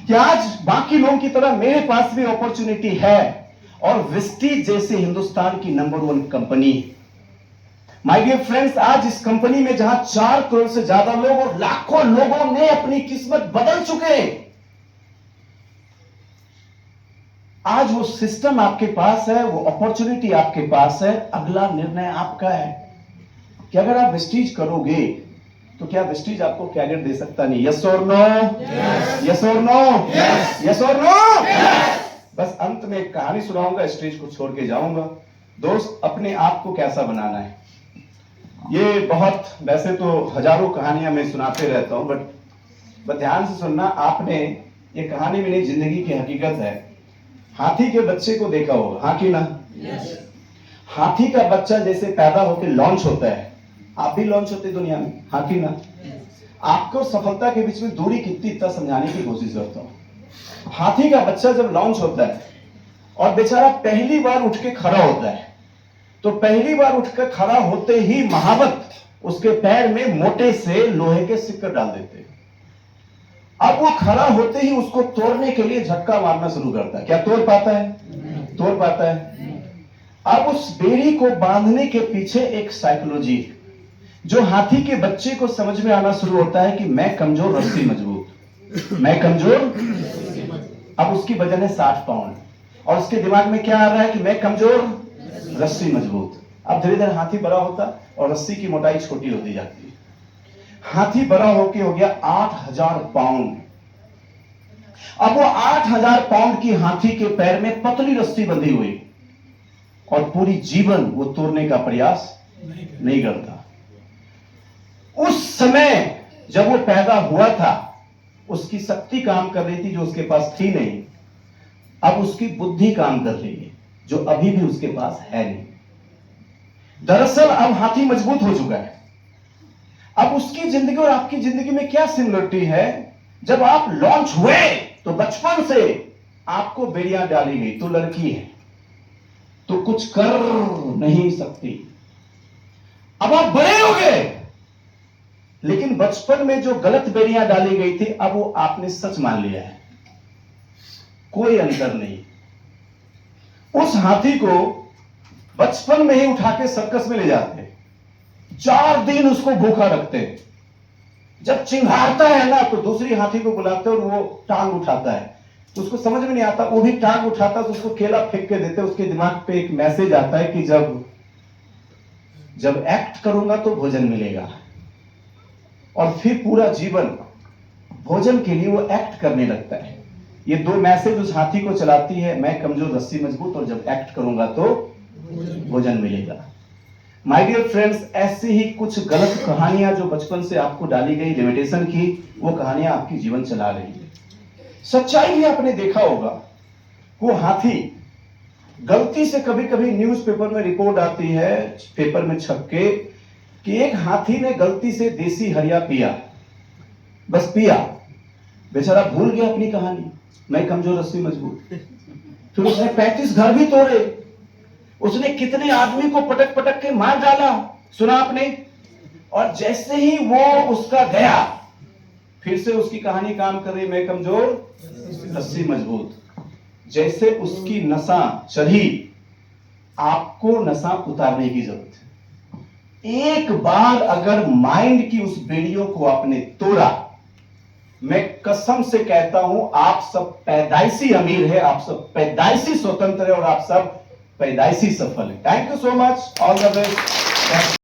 कि आज बाकी लोगों की तरह मेरे पास भी अपॉर्चुनिटी है, और वेस्टीज जैसे हिंदुस्तान की number 1 company. My dear friends, आज इस कंपनी में जहां 4 करोड़ से ज्यादा लोग और लाखों लोगों ने अपनी किस्मत बदल चुके, आज वो सिस्टम आपके पास है, वो अपॉर्चुनिटी आपके पास है। अगला निर्णय आपका है कि अगर आप वेस्टीज करोगे तो क्या वेस्टीज आपको कैरियर दे सकता नहीं? यस और नो? यस और नो? यस और नो? बस अंत में एक कहानी सुनाऊंगा, स्टेज को छोड़ के जाऊंगा। दोस्त, अपने आप को कैसा बनाना है, ये बहुत, वैसे तो हजारों कहानियां मैं सुनाते रहता हूं, बट ध्यान से सुनना। आपने ये कहानी में नहीं, जिंदगी की हकीकत है। हाथी के बच्चे को देखा होगा, हाँ कि ना? हाथी का बच्चा जैसे पैदा होकर लॉन्च होता है, आप भी लॉन्च होते दुनिया में, हाँ कि ना? आपको सफलता के बीच में दूरी कितनी, इतना समझाने की कोशिश करता हूं। हाथी का बच्चा जब लॉन्च होता है और बेचारा पहली बार उठ के खड़ा होता है, तो पहली बार उठकर खड़ा होते ही महावत उसके पैर में मोटे से लोहे के सिक्कर डाल देते हैं। अब वो खड़ा होते ही उसको तोड़ने के लिए झटका मारना शुरू करता है। क्या तोड़ पाता है? तोड़ पाता है। अब उस बेड़ी को बांधने के पीछे एक साइकोलॉजी, जो हाथी के बच्चे को समझ में आना शुरू होता है कि मैं कमजोर, रस्सी मजबूत, मैं कमजोर। अब उसकी वजन है 60 पाउंड, और उसके दिमाग में क्या आ रहा है कि मैं कमजोर, रस्सी मजबूत। अब धीरे धीरे हाथी बड़ा होता और रस्सी की मोटाई छोटी होती जाती है। हाथी बड़ा होके हो गया 8000 पाउंड। अब वो 8000 पाउंड की हाथी के पैर में पतली रस्सी बंधी हुई, और पूरी जीवन वो तोड़ने का प्रयास नहीं करता। उस समय जब वो पैदा हुआ था, उसकी शक्ति काम कर रही थी जो उसके पास थी नहीं, अब उसकी बुद्धि काम कर रही है जो अभी भी उसके पास है नहीं। दरअसल अब हाथी मजबूत हो चुका है। अब उसकी जिंदगी और आपकी जिंदगी में क्या सिमिलरिटी है? जब आप लॉन्च हुए तो बचपन से आपको बेड़ियां डाली गई, तो लड़की है तो कुछ कर नहीं सकती। अब आप बड़े हो गए, लेकिन बचपन में जो गलत बेड़ियां डाली गई थी अब वो आपने सच मान लिया है, कोई अंतर नहीं। उस हाथी को बचपन में ही उठा के सर्कस में ले जाते, 4 दिन उसको भूखा रखते, जब चिंघाड़ता है ना तो दूसरी हाथी को बुलाते और वो टांग उठाता है, तो उसको समझ में नहीं आता, वो भी टांग उठाता तो उसको केला फेंक के देते। उसके दिमाग पे एक मैसेज आता है कि जब एक्ट करूंगा तो भोजन मिलेगा, और फिर पूरा जीवन भोजन के लिए वो एक्ट करने लगता है। ये 2 मैसेज उस हाथी को चलाती है, मैं कमजोर रस्सी मजबूत, और जब एक्ट करूंगा तो भोजन मिलेगा। माय डियर फ्रेंड्स, ऐसी ही कुछ गलत कहानियां जो बचपन से आपको डाली गई लिमिटेशन की, वो कहानियां आपकी जीवन चला रही है। सच्चाई भी आपने देखा होगा, वो हाथी गलती से कभी कभी न्यूज़पेपर में रिपोर्ट आती है, पेपर में छप के, कि एक हाथी ने गलती से देसी हरिया पिया, बस पिया, बेचारा भूल गया अपनी कहानी, मैं कमजोर रस्सी मजबूत। फिर उसने 35 घर भी तोड़े, उसने कितने आदमी को पटक पटक के मार डाला, सुना आपने। और जैसे ही वो उसका गया, फिर से उसकी कहानी काम कर रही, मैं कमजोर रस्सी मजबूत। जैसे उसकी नसा चढ़ी, आपको नसा उतारने की जरूरत है। एक बार अगर माइंड की उस बेड़ियों को आपने तोड़ा, मैं कसम से कहता हूं, आप सब पैदाइशी अमीर है, आप सब पैदाइशी स्वतंत्र है, और आप सब पैदाइशी सफल है। Thank you so much, all the best.